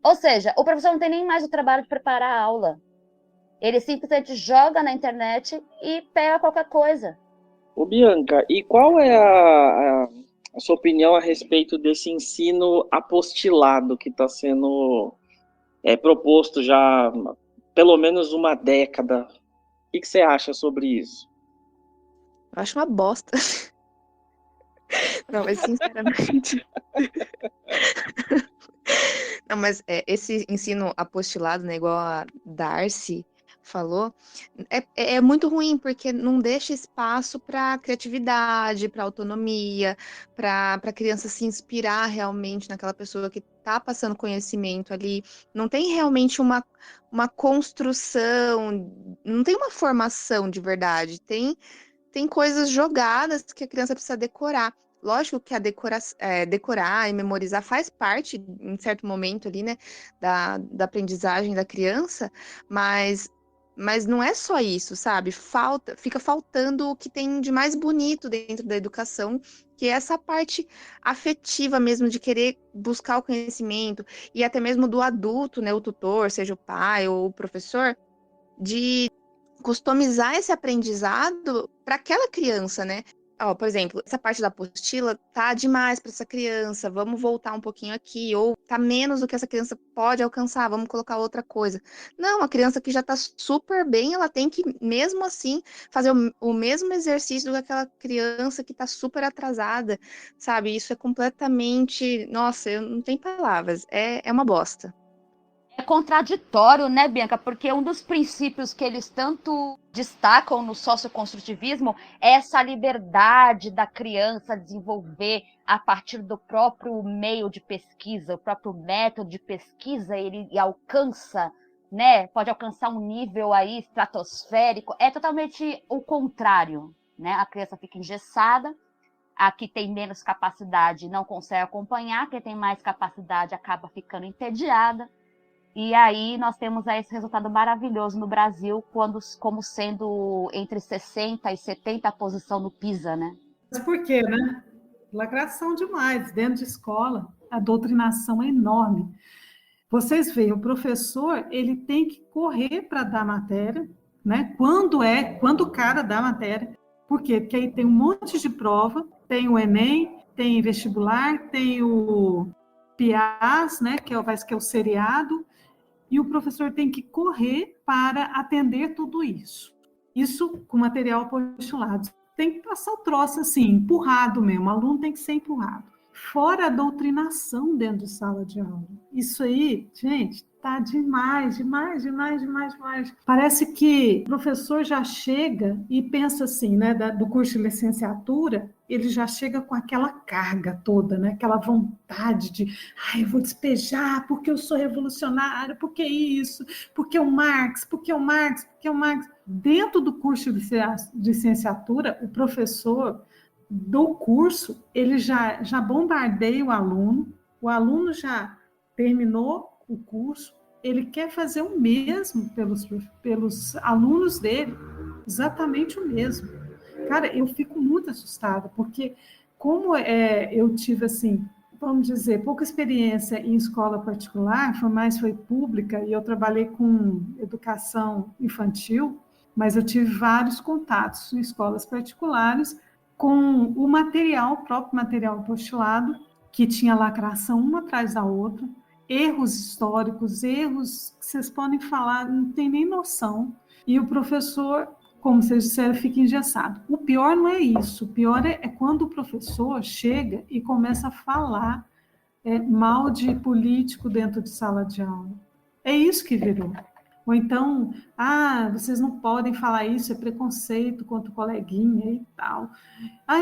Ou seja, o professor não tem nem mais o trabalho de preparar a aula. Ele simplesmente joga na internet e pega qualquer coisa. Ô Bianca, e qual é a sua opinião a respeito desse ensino apostilado que está sendo proposto já há pelo menos uma década? O que você acha sobre isso? Eu acho uma bosta. Não, mas sinceramente... Não, mas esse ensino apostilado, né, igual a Darcy falou, é muito ruim, porque não deixa espaço para criatividade, para autonomia, para a criança se inspirar realmente naquela pessoa que está passando conhecimento ali. Não tem realmente uma construção, não tem uma formação de verdade. Tem coisas jogadas que a criança precisa decorar. Lógico que a decorar e memorizar faz parte, em certo momento ali, né, da aprendizagem da criança, mas não é só isso, sabe? Fica faltando o que tem de mais bonito dentro da educação, que é essa parte afetiva mesmo, de querer buscar o conhecimento, e até mesmo do adulto, né, o tutor, seja o pai ou o professor, de customizar esse aprendizado para aquela criança, né? Por exemplo, essa parte da apostila tá demais para essa criança, vamos voltar um pouquinho aqui, ou tá menos do que essa criança pode alcançar, vamos colocar outra coisa. Não, a criança que já tá super bem, ela tem que, mesmo assim, fazer o mesmo exercício do que aquela criança que tá super atrasada, sabe? Isso é completamente... Nossa, eu não tenho palavras, é uma bosta. É contraditório, né, Bianca? Porque um dos princípios que eles tanto destacam no socioconstrutivismo é essa liberdade da criança desenvolver a partir do próprio meio de pesquisa, o próprio método de pesquisa, ele alcança, né? Pode alcançar um nível aí estratosférico. É totalmente o contrário, né? A criança fica engessada, a que tem menos capacidade não consegue acompanhar, quem tem mais capacidade acaba ficando entediada. E aí nós temos aí esse resultado maravilhoso no Brasil, como sendo entre 60 e 70 a posição no PISA, né? Mas por quê, né? Lacração demais. Dentro de escola, a doutrinação é enorme. Vocês veem, o professor, ele tem que correr para dar matéria, né? Quando o cara dá matéria. Por quê? Porque aí tem um monte de prova, tem o Enem, tem vestibular, tem o PIAS, né? Que é o seriado, e o professor tem que correr para atender tudo isso. Isso com material apostolado. Tem que passar o troço assim, empurrado mesmo, o aluno tem que ser empurrado. Fora a doutrinação dentro de sala de aula. Isso aí, gente, tá demais. Parece que o professor já chega e pensa assim, né, do curso de licenciatura, ele já chega com aquela carga toda, né, aquela vontade de, eu vou despejar porque eu sou revolucionário, porque isso, porque o Marx. Dentro do curso de licenciatura, o professor do curso, ele já bombardeia o aluno já terminou o curso, ele quer fazer o mesmo pelos alunos dele, exatamente o mesmo. Cara, eu fico muito assustada, porque como eu tive, assim, vamos dizer, pouca experiência em escola particular, foi pública, e eu trabalhei com educação infantil, mas eu tive vários contatos em escolas particulares, com o próprio material apostolado, que tinha lacração uma atrás da outra, erros históricos, erros que vocês podem falar, não tem nem noção, e o professor, como vocês disseram, fica engessado. O pior não é isso, o pior é quando o professor chega e começa a falar mal de político dentro de sala de aula. É isso que virou. Ou então, vocês não podem falar isso, é preconceito contra o coleguinha e tal.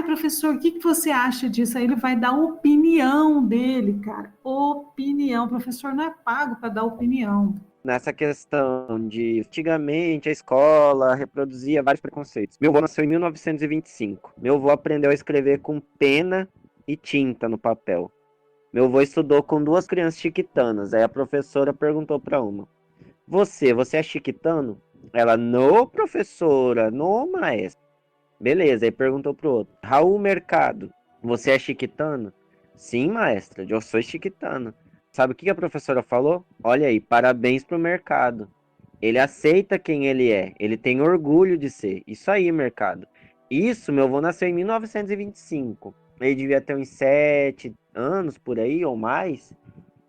Professor, o que você acha disso? Aí ele vai dar a opinião dele, cara. Opinião. O professor não é pago para dar opinião. Nessa questão de, antigamente, a escola reproduzia vários preconceitos. Meu avô nasceu em 1925. Meu avô aprendeu a escrever com pena e tinta no papel. Meu avô estudou com 2 crianças chiquitanas. Aí a professora perguntou para uma: Você é chiquitano? Ela, no professora, no maestro. Beleza, aí perguntou pro outro: Raul Mercado, você é chiquitano? Sim, maestra, eu sou chiquitano. Sabe o que a professora falou? Olha aí, parabéns pro Mercado. Ele aceita quem ele é, ele tem orgulho de ser. Isso aí, Mercado. Isso, meu avô nasceu em 1925. Ele devia ter uns 7 anos por aí, ou mais.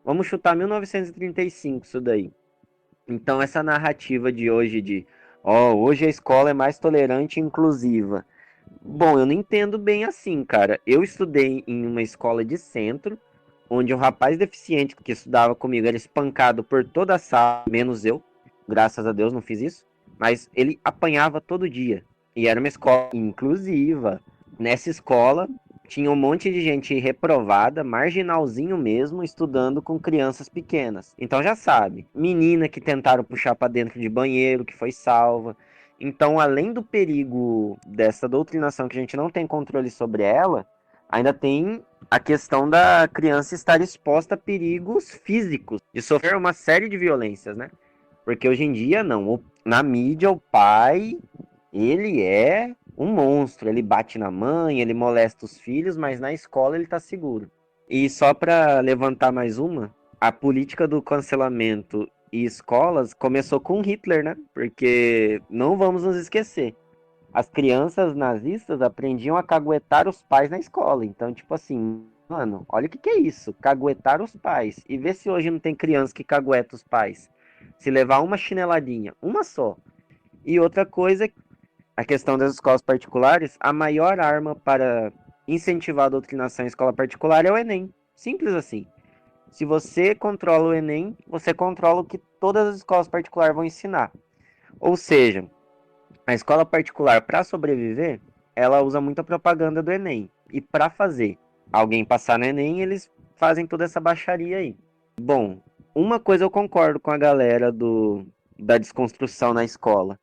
Vamos chutar 1935, isso daí. Então, essa narrativa de hoje de hoje a escola é mais tolerante e inclusiva. Bom, eu não entendo bem assim, cara. Eu estudei em uma escola de centro, onde um rapaz deficiente que estudava comigo era espancado por toda a sala, menos eu. Graças a Deus não fiz isso. Mas ele apanhava todo dia. E era uma escola inclusiva. Nessa escola tinha um monte de gente reprovada, marginalzinho mesmo, estudando com crianças pequenas. Então já sabe, menina que tentaram puxar para dentro de banheiro, que foi salva. Então, além do perigo dessa doutrinação que a gente não tem controle sobre ela, ainda tem a questão da criança estar exposta a perigos físicos, de sofrer uma série de violências, né? Porque hoje em dia, não. Na mídia, o pai, ele é um monstro, ele bate na mãe, ele molesta os filhos, mas na escola ele tá seguro. E só para levantar mais uma, a política do cancelamento e escolas começou com Hitler, né? Porque não vamos nos esquecer, as crianças nazistas aprendiam a caguetar os pais na escola. Então, tipo assim, mano, olha o que é isso, caguetar os pais. E vê se hoje não tem criança que cagueta os pais. Se levar uma chineladinha, uma só. E outra coisa, a questão das escolas particulares, a maior arma para incentivar a doutrinação em escola particular é o Enem. Simples assim. Se você controla o Enem, você controla o que todas as escolas particulares vão ensinar. Ou seja, a escola particular, para sobreviver, ela usa muita propaganda do Enem. E para fazer alguém passar no Enem, eles fazem toda essa baixaria aí. Bom, uma coisa eu concordo com a galera da desconstrução na escola.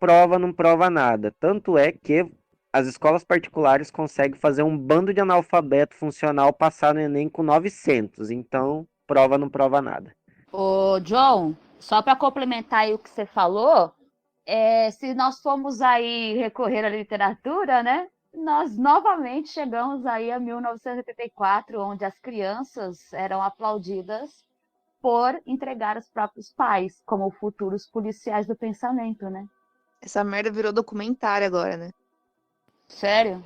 Prova não prova nada. Tanto é que as escolas particulares conseguem fazer um bando de analfabeto funcional passar no Enem com 900. Então, prova não prova nada. Ô, John, só para complementar aí o que você falou, se nós formos aí recorrer à literatura, né? Nós novamente chegamos aí a 1984, onde as crianças eram aplaudidas por entregar os próprios pais como futuros policiais do pensamento, né? Essa merda virou documentário agora, né? Sério?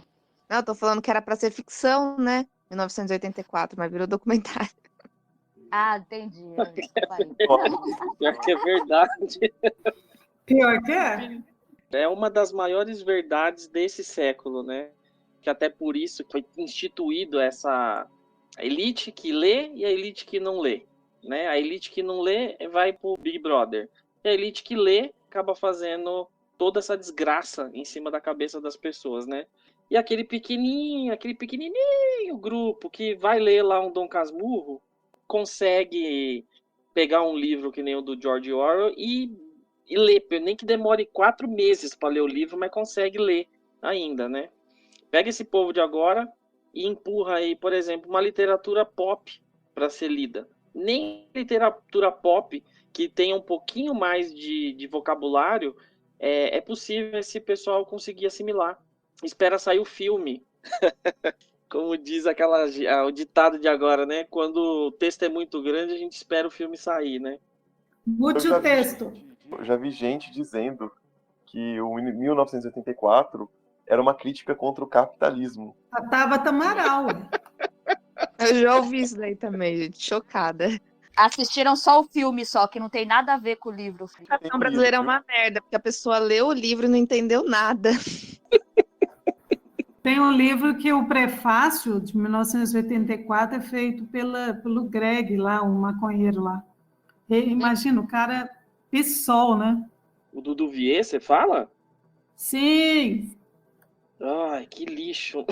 Não, eu tô falando que era pra ser ficção, né? 1984, mas virou documentário. Ah, entendi. Pior que é verdade. Pior que é? É uma das maiores verdades desse século, né? Que até por isso foi instituído essa elite que lê e a elite que não lê, né? A elite que não lê vai pro Big Brother. E a elite que lê acaba fazendo toda essa desgraça em cima da cabeça das pessoas, né? E aquele pequenininho grupo que vai ler lá um Dom Casmurro consegue pegar um livro que nem o do George Orwell e ler, nem que demore 4 meses para ler o livro, mas consegue ler ainda, né? Pega esse povo de agora e empurra aí, por exemplo, uma literatura pop para ser lida. Nem literatura pop que tenha um pouquinho mais de vocabulário é possível esse pessoal conseguir assimilar. Espera sair o filme. Como diz o ditado de agora, né? Quando o texto é muito grande, a gente espera o filme sair, né? Mude o texto. Eu já vi gente dizendo que o 1984 era uma crítica contra o capitalismo. A Tabata Amaral. Eu já ouvi isso daí também, gente. Chocada. Assistiram só o filme, só que não tem nada a ver com o livro. A educação brasileira é uma merda, porque a pessoa leu o livro e não entendeu nada. Tem um livro que o prefácio, de 1984, é feito pelo Greg lá, um maconheiro lá. E, imagina, o cara PSOL, né? O do Duvier, você fala? Sim! Ai, que lixo.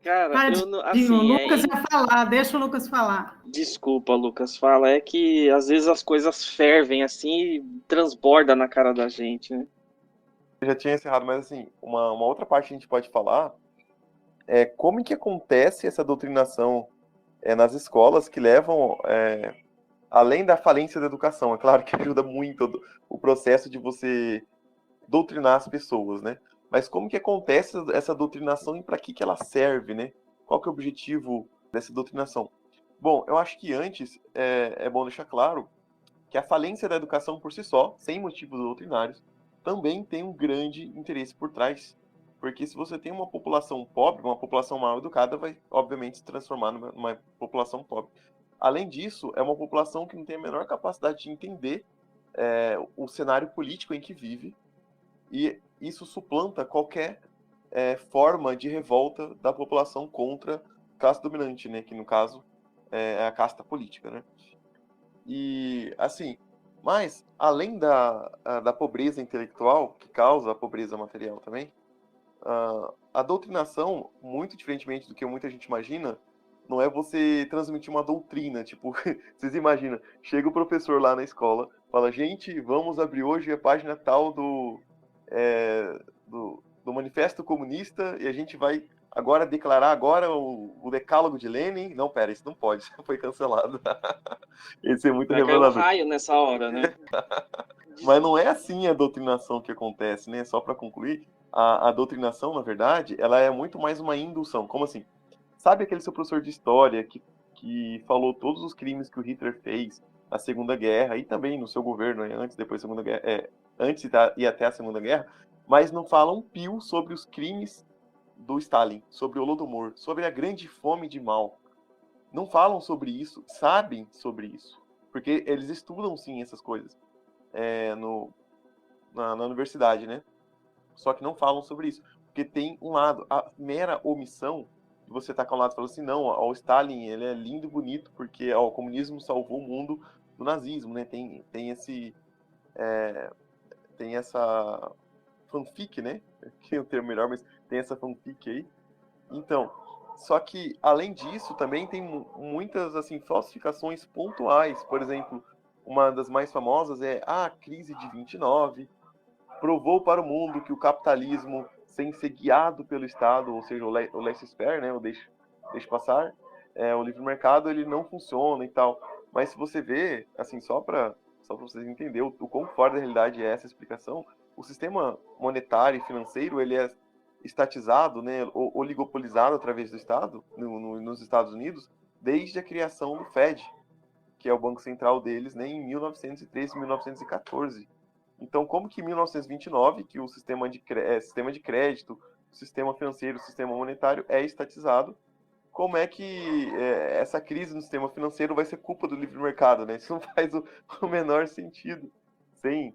Cara, o Lucas vai falar, deixa o Lucas falar. Desculpa, Lucas, fala. É que às vezes as coisas fervem assim e transborda na cara da gente, né? Eu já tinha encerrado, mas assim, uma outra parte que a gente pode falar é como que acontece essa doutrinação nas escolas que levam, além da falência da educação. É claro que ajuda muito o processo de você doutrinar as pessoas, né? Mas como que acontece essa doutrinação e para que ela serve, né? Qual que é o objetivo dessa doutrinação? Bom, eu acho que antes é bom deixar claro que a falência da educação por si só, sem motivos doutrinários, também tem um grande interesse por trás. Porque se você tem uma população pobre, uma população mal educada vai, obviamente, se transformar numa população pobre. Além disso, é uma população que não tem a menor capacidade de entender o cenário político em que vive, e isso suplanta qualquer forma de revolta da população contra a classe dominante, né? Que no caso é a casta política, né? E assim, mas além da pobreza intelectual, que causa a pobreza material também, a doutrinação, muito diferentemente do que muita gente imagina, não é você transmitir uma doutrina, tipo, vocês imaginam, chega o professor lá na escola, fala, gente, vamos abrir hoje a página tal do Manifesto Comunista e a gente vai agora declarar o decálogo de Lenin. Não, pera, isso não pode, foi cancelado. Esse é muito revelador. Caiu um raio nessa hora, né? Mas não é assim a doutrinação que acontece, né? Só para concluir, a doutrinação, na verdade, ela é muito mais uma indução. Como assim? Sabe aquele seu professor de história que falou todos os crimes que o Hitler fez na Segunda Guerra e também no seu governo, né? Antes e depois da Segunda Guerra, antes e até a Segunda Guerra, mas não fala um pio sobre os crimes do Stalin, sobre o Holodomor, sobre a grande fome de Mao. Não falam sobre isso, sabem sobre isso, porque eles estudam sim essas coisas na universidade, né? Só que não falam sobre isso, porque tem um lado, a mera omissão e você tacar um lado e falar assim, não, o Stalin, ele é lindo e bonito porque o comunismo salvou o mundo do nazismo, né? Tem essa fanfic, né? Que é o termo melhor, mas tem essa fanfic aí. Então, só que, além disso, também tem muitas, assim, falsificações pontuais. Por exemplo, uma das mais famosas é a crise de 29, provou para o mundo que o capitalismo, sem ser guiado pelo Estado, ou seja, o laissez-faire, né, o deixe passar, o livre mercado, ele não funciona e tal. Mas se você vê, assim, só para vocês entenderem o quão fora da realidade é essa explicação, o sistema monetário e financeiro, ele é estatizado, né, oligopolizado através do Estado, nos Estados Unidos, desde a criação do Fed, que é o Banco Central deles, né, em 1913, 1914. Então, como que em 1929, que o sistema de crédito, o sistema financeiro, o sistema monetário é estatizado, como é que essa crise no sistema financeiro vai ser culpa do livre mercado, né? Isso não faz o menor sentido, sem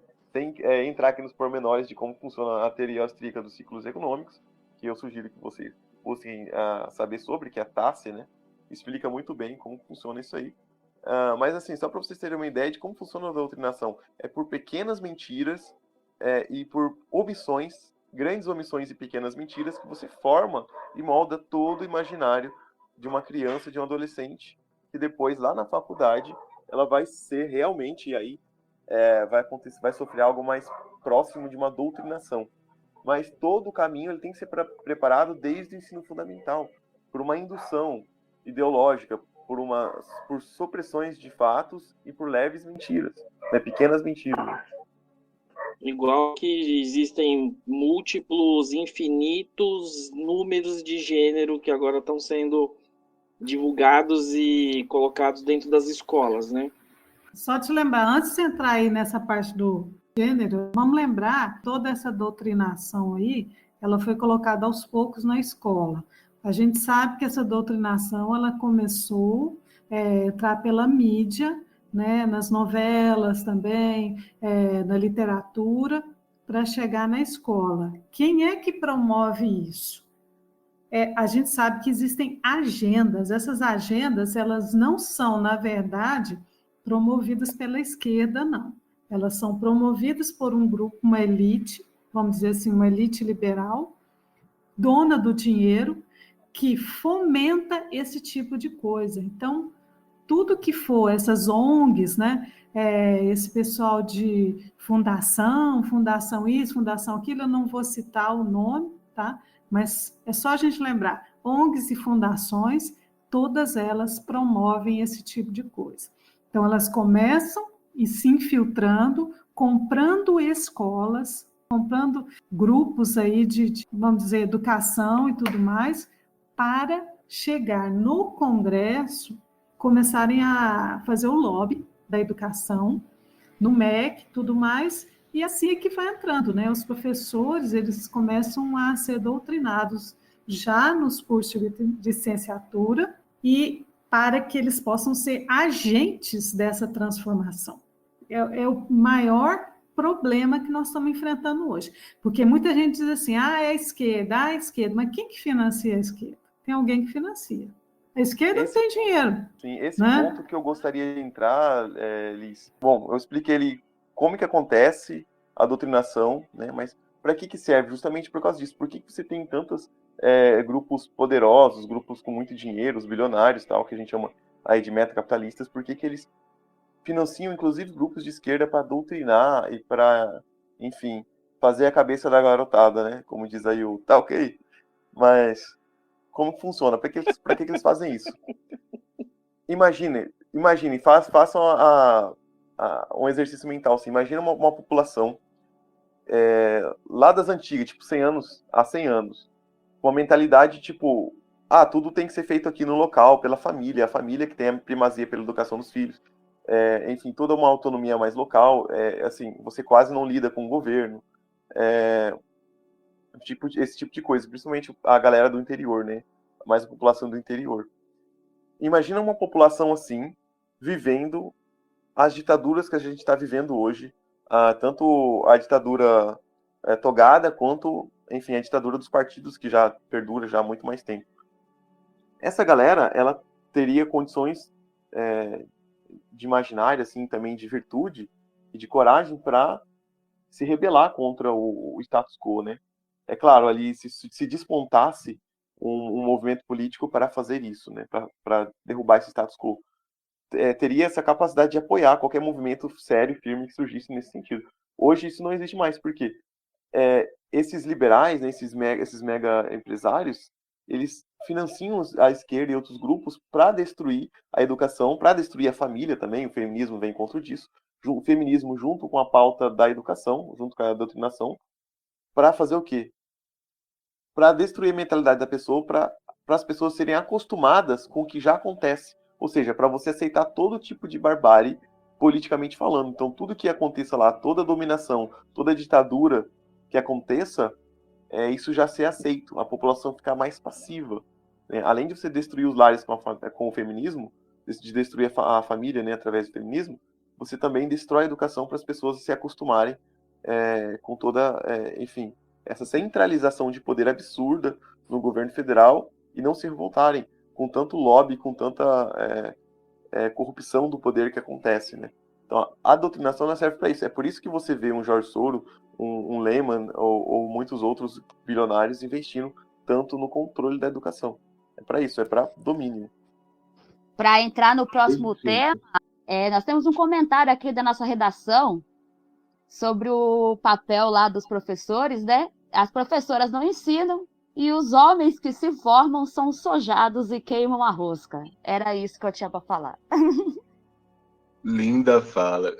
entrar aqui nos pormenores de como funciona a teoria austríaca dos ciclos econômicos, que eu sugiro que vocês busquem saber sobre, que é a Tassi, né? Explica muito bem como funciona isso aí. Mas assim, só para vocês terem uma ideia de como funciona a doutrinação, é por pequenas mentiras e por omissões, grandes omissões e pequenas mentiras, que você forma e molda todo o imaginário de uma criança, de um adolescente, que depois, lá na faculdade, ela vai ser realmente, e aí vai sofrer algo mais próximo de uma doutrinação. Mas todo o caminho ele tem que ser preparado desde o ensino fundamental, por uma indução ideológica, por supressões de fatos e por leves mentiras, né? Pequenas mentiras. Igual que existem múltiplos, infinitos números de gênero que agora estão sendo divulgados e colocados dentro das escolas, né? Só te lembrar, antes de entrar aí nessa parte do gênero, vamos lembrar, toda essa doutrinação aí, ela foi colocada aos poucos na escola. A gente sabe que essa doutrinação ela começou a entrar pela mídia, né, nas novelas também, na literatura, para chegar na escola. Quem é que promove isso? A gente sabe que existem agendas. Essas agendas, elas não são, na verdade, promovidas pela esquerda, não. Elas são promovidas por um grupo, uma elite, vamos dizer assim, uma elite liberal, dona do dinheiro, que fomenta esse tipo de coisa. Então, tudo que for essas ONGs, né, esse pessoal de fundação isso, fundação aquilo, eu não vou citar o nome, tá? Mas é só a gente lembrar, ONGs e fundações, todas elas promovem esse tipo de coisa. Então, elas começam e se infiltrando, comprando escolas, comprando grupos aí de, vamos dizer, educação e tudo mais, para chegar no Congresso, começarem a fazer o lobby da educação, no MEC, tudo mais, e assim é que vai entrando, né? Os professores, eles começam a ser doutrinados já nos cursos de licenciatura e para que eles possam ser agentes dessa transformação. É o maior problema que nós estamos enfrentando hoje, porque muita gente diz assim, é a esquerda, mas quem que financia a esquerda? Tem alguém que financia. A esquerda não tem dinheiro. Sim, esse né? ponto que eu gostaria de entrar, Liz. Bom, eu expliquei ali como que acontece a doutrinação, né? Mas para que serve? Justamente por causa disso. Por que você tem tantos grupos poderosos, grupos com muito dinheiro, os bilionários, tal, que a gente chama aí de metacapitalistas? Por que eles financiam, inclusive, grupos de esquerda para doutrinar e para, enfim, fazer a cabeça da garotada, né? Como diz aí o tá ok? Mas como funciona? Para que eles fazem isso? Imagine, façam um exercício mental. Assim, imagina uma população lá das antigas, tipo 100 anos, há 100 anos. Uma mentalidade tipo, tudo tem que ser feito aqui no local, pela família, a família que tem a primazia pela educação dos filhos. Enfim, toda uma autonomia mais local. Assim, você quase não lida com o governo. Esse tipo de coisa, principalmente a galera do interior, né? Mais a população do interior. Imagina uma população assim, vivendo as ditaduras que a gente está vivendo hoje, tanto a ditadura togada, quanto, enfim, a ditadura dos partidos, que já perdura já há muito mais tempo. essa galera, ela teria condições de imaginário, assim, também de virtude e de coragem para se rebelar contra o status quo, né? É claro, ali se despontasse um movimento político para fazer isso, né? Para derrubar esse status quo. Teria essa capacidade de apoiar qualquer movimento sério e firme que surgisse nesse sentido. Hoje isso não existe mais, porque esses liberais, né, esses mega empresários, eles financiam a esquerda e outros grupos para destruir a educação, para destruir a família também. O feminismo vem contra disso. O feminismo junto com a pauta da educação, junto com a doutrinação, para fazer o quê? Para destruir a mentalidade da pessoa, para as pessoas serem acostumadas com o que já acontece. Ou seja, para você aceitar todo tipo de barbárie, politicamente falando. Então, tudo que aconteça lá, toda dominação, toda ditadura que aconteça, isso já ser aceito. A população ficar mais passiva. Né? Além de você destruir os lares com o feminismo, de destruir a família, né, através do feminismo, você também destrói a educação para as pessoas se acostumarem com toda, enfim, essa centralização de poder absurda no governo federal e não se revoltarem com tanto lobby, com tanta corrupção do poder que acontece, né? Então, a doutrinação não serve para isso. É por isso que você vê um George Soros, um Lehman ou muitos outros bilionários investindo tanto no controle da educação. É para isso, é para domínio. Para entrar no próximo tema, nós temos um comentário aqui da nossa redação sobre o papel lá dos professores, né? As professoras não ensinam e os homens que se formam são sojados e queimam a rosca. Era isso que eu tinha para falar. Linda fala.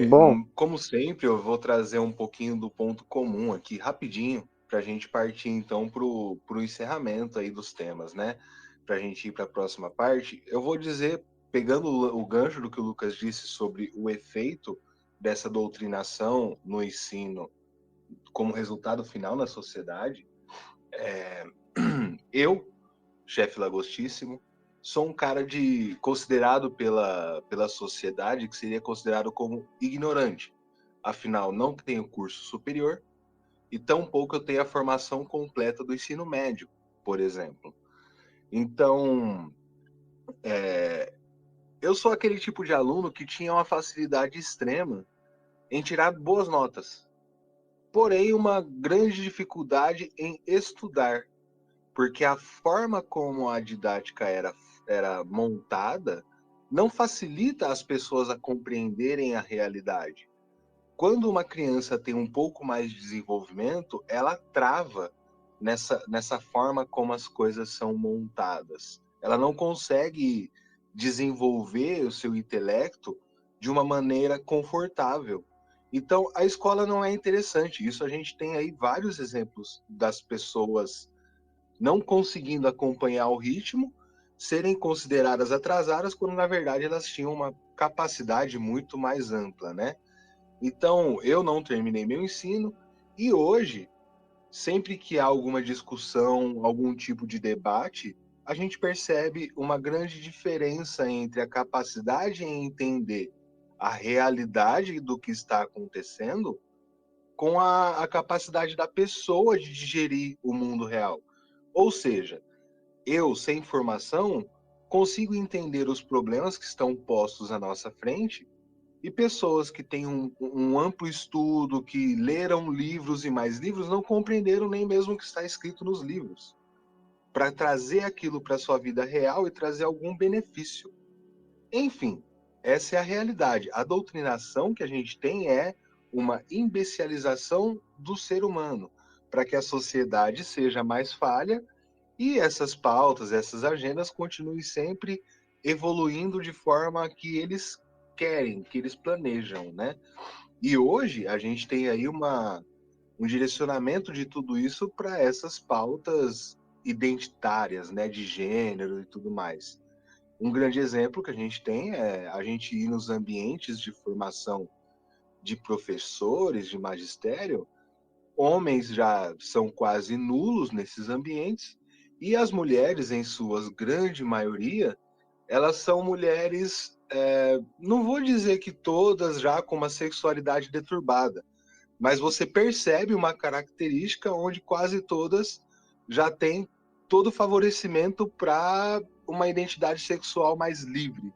Bom, como sempre, eu vou trazer um pouquinho do ponto comum aqui, rapidinho, para a gente partir então para o encerramento aí dos temas, né? Para a gente ir para a próxima parte. Eu vou dizer, pegando o gancho do que o Lucas disse sobre o efeito dessa doutrinação no ensino como resultado final na sociedade, eu, chefe Lagostíssimo, sou um cara considerado pela sociedade que seria considerado como ignorante. Afinal, não tenho curso superior e tampouco eu tenho a formação completa do ensino médio, por exemplo. Então, eu sou aquele tipo de aluno que tinha uma facilidade extrema em tirar boas notas, porém uma grande dificuldade em estudar, porque a forma como a didática era montada não facilita as pessoas a compreenderem a realidade. Quando uma criança tem um pouco mais de desenvolvimento, ela trava nessa forma como as coisas são montadas. Ela não consegue desenvolver o seu intelecto de uma maneira confortável. Então, a escola não é interessante. Isso a gente tem aí vários exemplos das pessoas não conseguindo acompanhar o ritmo, serem consideradas atrasadas, quando na verdade elas tinham uma capacidade muito mais ampla, né? Então, eu não terminei meu ensino e hoje, sempre que há alguma discussão, algum tipo de debate, a gente percebe uma grande diferença entre a capacidade em entender a realidade do que está acontecendo com a capacidade da pessoa de digerir o mundo real. Ou seja, eu, sem formação, consigo entender os problemas que estão postos à nossa frente e pessoas que têm um amplo estudo, que leram livros e mais livros, não compreenderam nem mesmo o que está escrito nos livros, para trazer aquilo para a sua vida real e trazer algum benefício. Enfim, essa é a realidade. A doutrinação que a gente tem é uma imbecilização do ser humano, para que a sociedade seja mais falha e essas pautas, essas agendas continuem sempre evoluindo de forma que eles querem, que eles planejam, né? E hoje a gente tem aí um direcionamento de tudo isso para essas pautas identitárias, né, de gênero e tudo mais. Um grande exemplo que a gente tem é a gente ir nos ambientes de formação de professores, de magistério, homens já são quase nulos nesses ambientes, e as mulheres, em sua grande maioria, elas são mulheres, não vou dizer que todas já com uma sexualidade deturbada, mas você percebe uma característica onde quase todas já têm todo favorecimento para uma identidade sexual mais livre.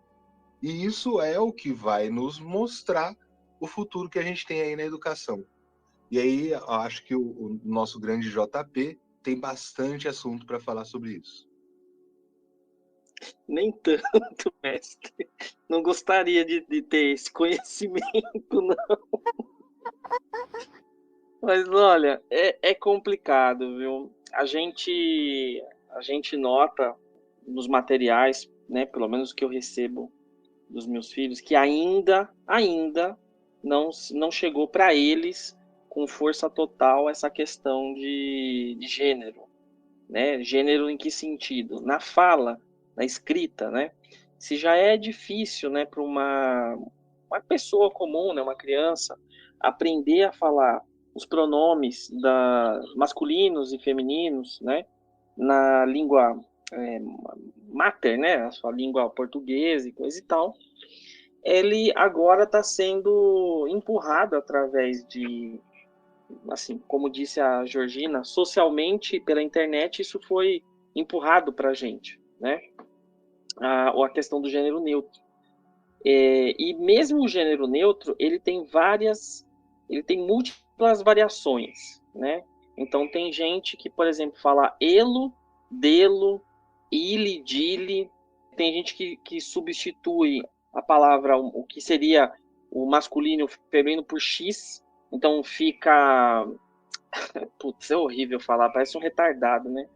E isso é o que vai nos mostrar o futuro que a gente tem aí na educação. E aí, eu acho que o nosso grande JP tem bastante assunto para falar sobre isso. Nem tanto, mestre. Não gostaria de ter esse conhecimento, não. Mas olha, é complicado, viu? A gente nota nos materiais, né, pelo menos que eu recebo dos meus filhos, que ainda não chegou para eles com força total essa questão de gênero, né? Gênero em que sentido? Na fala, na escrita, né? Se já é difícil, né, para uma pessoa comum, né, uma criança, aprender a falar os pronomes masculinos e femininos, né, na língua mater, né, a sua língua portuguesa e coisa e tal, ele agora está sendo empurrado através de, assim, como disse a Georgina, socialmente, pela internet, isso foi empurrado para a gente, né, a questão do gênero neutro. E mesmo o gênero neutro, ele tem múltiplas variações, né? Então tem gente que, por exemplo, fala elo, delo, ile, dile. Tem gente que substitui a palavra, o que seria o masculino e o feminino, por x. Então fica... Putz, é horrível falar, parece um retardado, né?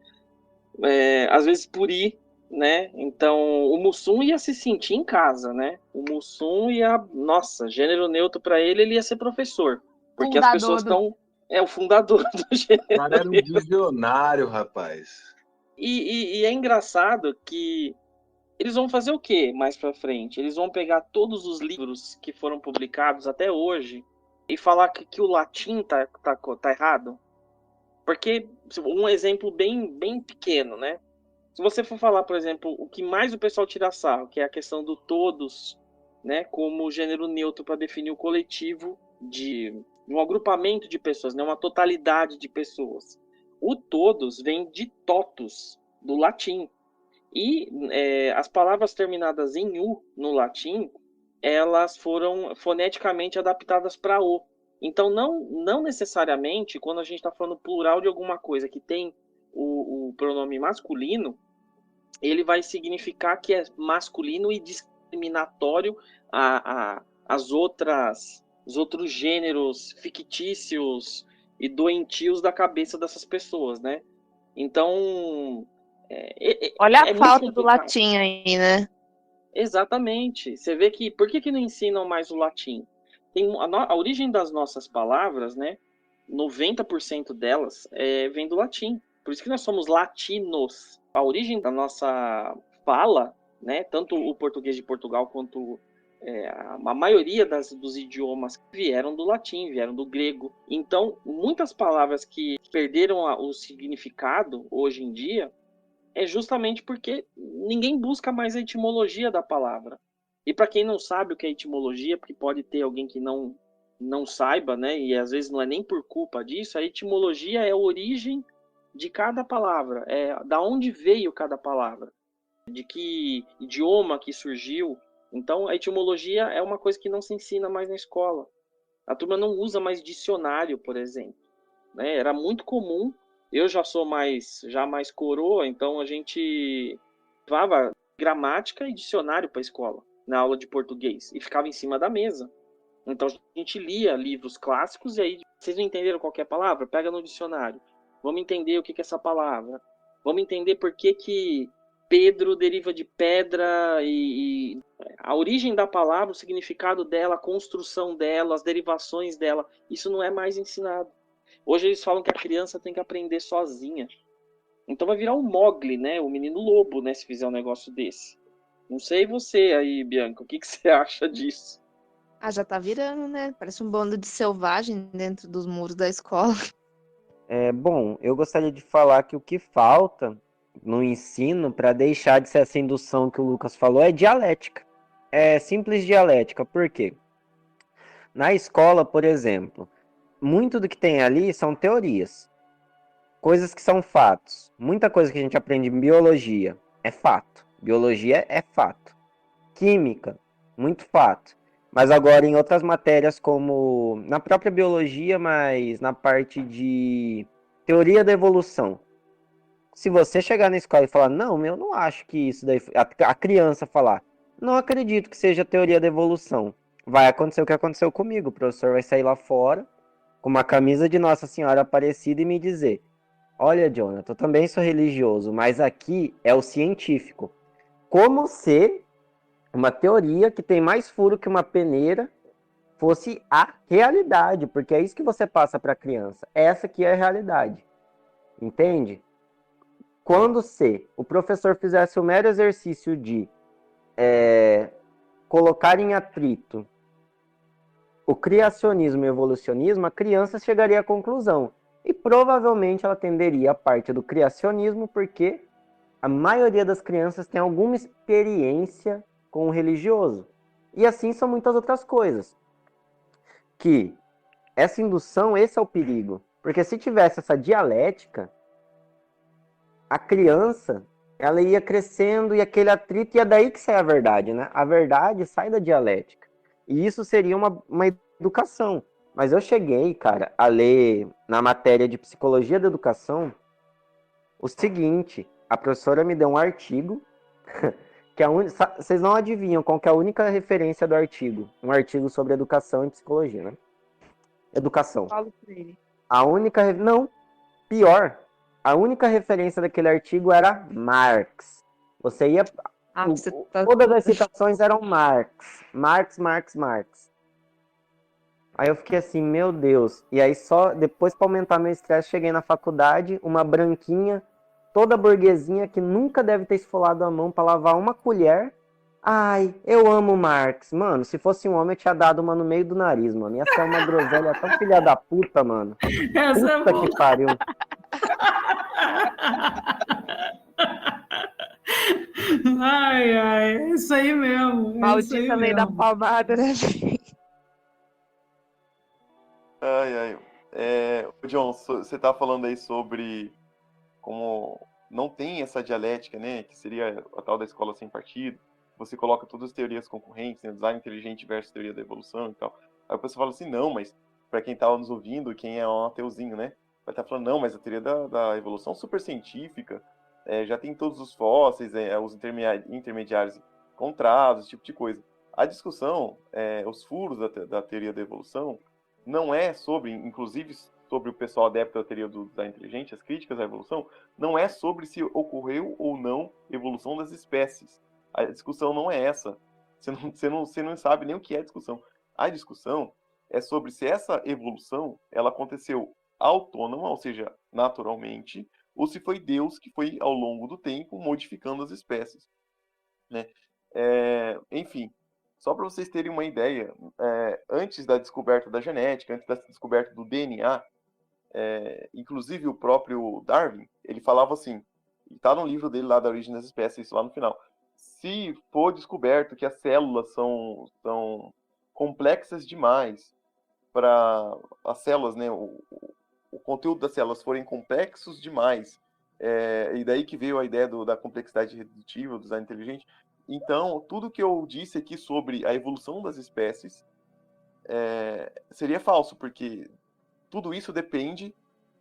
Às vezes por i, né? Então o Mussum ia se sentir em casa, né? O Mussum ia... Nossa, gênero neutro para ele ia ser professor. Porque as pessoas estão... É o fundador do gênero. O cara era um visionário, rapaz. E é engraçado que eles vão fazer o quê mais pra frente? Eles vão pegar todos os livros que foram publicados até hoje e falar que o latim tá errado? Porque, um exemplo bem pequeno, né? Se você for falar, por exemplo, o que mais o pessoal tira sarro, que é a questão do todos, né, como gênero neutro para definir o coletivo de um agrupamento de pessoas, né, uma totalidade de pessoas. O todos vem de totus, do latim. E as palavras terminadas em u no latim, elas foram foneticamente adaptadas para o. Então, não necessariamente, quando a gente está falando plural de alguma coisa que tem o pronome masculino, ele vai significar que é masculino e discriminatório os outros gêneros fictícios e doentios da cabeça dessas pessoas, né? Então... Olha a falta do latim aí, né? Exatamente. Você vê que... Por que não ensinam mais o latim? A origem das nossas palavras, né? 90% delas vem do latim. Por isso que nós somos latinos. A origem da nossa fala, né? Tanto o português de Portugal quanto a maioria dos idiomas vieram do latim, vieram do grego. Então, muitas palavras que perderam o significado hoje em dia é justamente porque ninguém busca mais a etimologia da palavra. E para quem não sabe o que é etimologia, porque pode ter alguém que não saiba, né? E às vezes não é nem por culpa disso, a etimologia é a origem de cada palavra, da onde veio cada palavra, de que idioma que surgiu. Então, a etimologia é uma coisa que não se ensina mais na escola. A turma não usa mais dicionário, por exemplo, né? Era muito comum. Eu já sou mais coroa, então a gente levava gramática e dicionário para a escola, na aula de português, e ficava em cima da mesa. Então a gente lia livros clássicos e aí, vocês não entenderam qualquer palavra? Pega no dicionário. Vamos entender o que é essa palavra. Vamos entender por que Pedro deriva de pedra e a origem da palavra, o significado dela, a construção dela, as derivações dela. Isso não é mais ensinado. Hoje eles falam que a criança tem que aprender sozinha. Então vai virar um Mowgli, né? O menino lobo, né? Se fizer um negócio desse. Não sei você aí, Bianca, o que você acha disso? Já tá virando, né? Parece um bando de selvagem dentro dos muros da escola. Bom, eu gostaria de falar que o que falta no ensino, para deixar de ser essa indução que o Lucas falou, é dialética. É simples dialética. Por quê? Na escola, por exemplo, muito do que tem ali são teorias. Coisas que são fatos. Muita coisa que a gente aprende em biologia é fato. Biologia é fato. Química, muito fato. Mas agora em outras matérias, como na própria biologia, mas na parte de teoria da evolução. Se você chegar na escola e falar, não, eu não acho que isso daí. A criança falar, não acredito que seja teoria da evolução. Vai acontecer o que aconteceu comigo. O professor vai sair lá fora com uma camisa de Nossa Senhora Aparecida e me dizer: olha, Jonathan, eu também sou religioso, mas aqui é o científico. Como se uma teoria que tem mais furo que uma peneira fosse a realidade, porque é isso que você passa para a criança. Essa aqui é a realidade. Entende? Quando o professor fizesse o mero exercício de colocar em atrito o criacionismo e o evolucionismo, a criança chegaria à conclusão. E provavelmente ela tenderia a parte do criacionismo, porque a maioria das crianças tem alguma experiência com o religioso. E assim são muitas outras coisas. Que essa indução, esse é o perigo. Porque se tivesse essa dialética, a criança, ela ia crescendo e aquele atrito, e é daí que sai a verdade, né? A verdade sai da dialética. E isso seria uma educação. Mas eu cheguei, cara, a ler na matéria de psicologia da educação o seguinte: a professora me deu um artigo que vocês não adivinham qual que é a única referência do artigo. Um artigo sobre educação e psicologia, né? Educação. Paulo Freire. A única... Não, pior. A única referência daquele artigo era Marx. Você ia... Todas as citações eram Marx. Marx. Aí eu fiquei assim, meu Deus. E aí só depois, para aumentar meu estresse, cheguei na faculdade, uma branquinha, toda burguesinha, que nunca deve ter esfolado a mão para lavar uma colher. Ai, eu amo Marx. Mano, se fosse um homem, eu tinha dado uma no meio do nariz, mano. Ia ser uma groselha tão filha da puta, mano. Puta que pariu. Ai, isso aí mesmo. Maldita lei da palmada, né, gente? Ai. John, você tá falando aí sobre como não tem essa dialética, né? Que seria a tal da escola sem partido. Você coloca todas as teorias concorrentes, né? Design inteligente versus teoria da evolução e tal. Aí a pessoa fala assim, não, mas para quem tá nos ouvindo, quem é um ateuzinho, né? Vai estar falando, não, mas a teoria da evolução super científica, já tem todos os fósseis, os intermediários encontrados, esse tipo de coisa. A discussão, os furos da teoria da evolução, não é sobre, inclusive sobre o pessoal adepto da teoria do design inteligente, as críticas à evolução, não é sobre se ocorreu ou não evolução das espécies. A discussão não é essa. Você não sabe nem o que é discussão. A discussão é sobre se essa evolução ela aconteceu autônoma, ou seja, naturalmente, ou se foi Deus que foi, ao longo do tempo, modificando as espécies. Né? Enfim, só para vocês terem uma ideia, antes da descoberta da genética, antes da descoberta do DNA, inclusive o próprio Darwin, ele falava assim, está no livro dele lá da Origem das Espécies, isso lá no final, se for descoberto que as células são complexas demais para as células, né, o conteúdo das células forem complexos demais, e daí que veio a ideia da complexidade redutiva, do design inteligente. Então, tudo que eu disse aqui sobre a evolução das espécies seria falso, porque tudo isso depende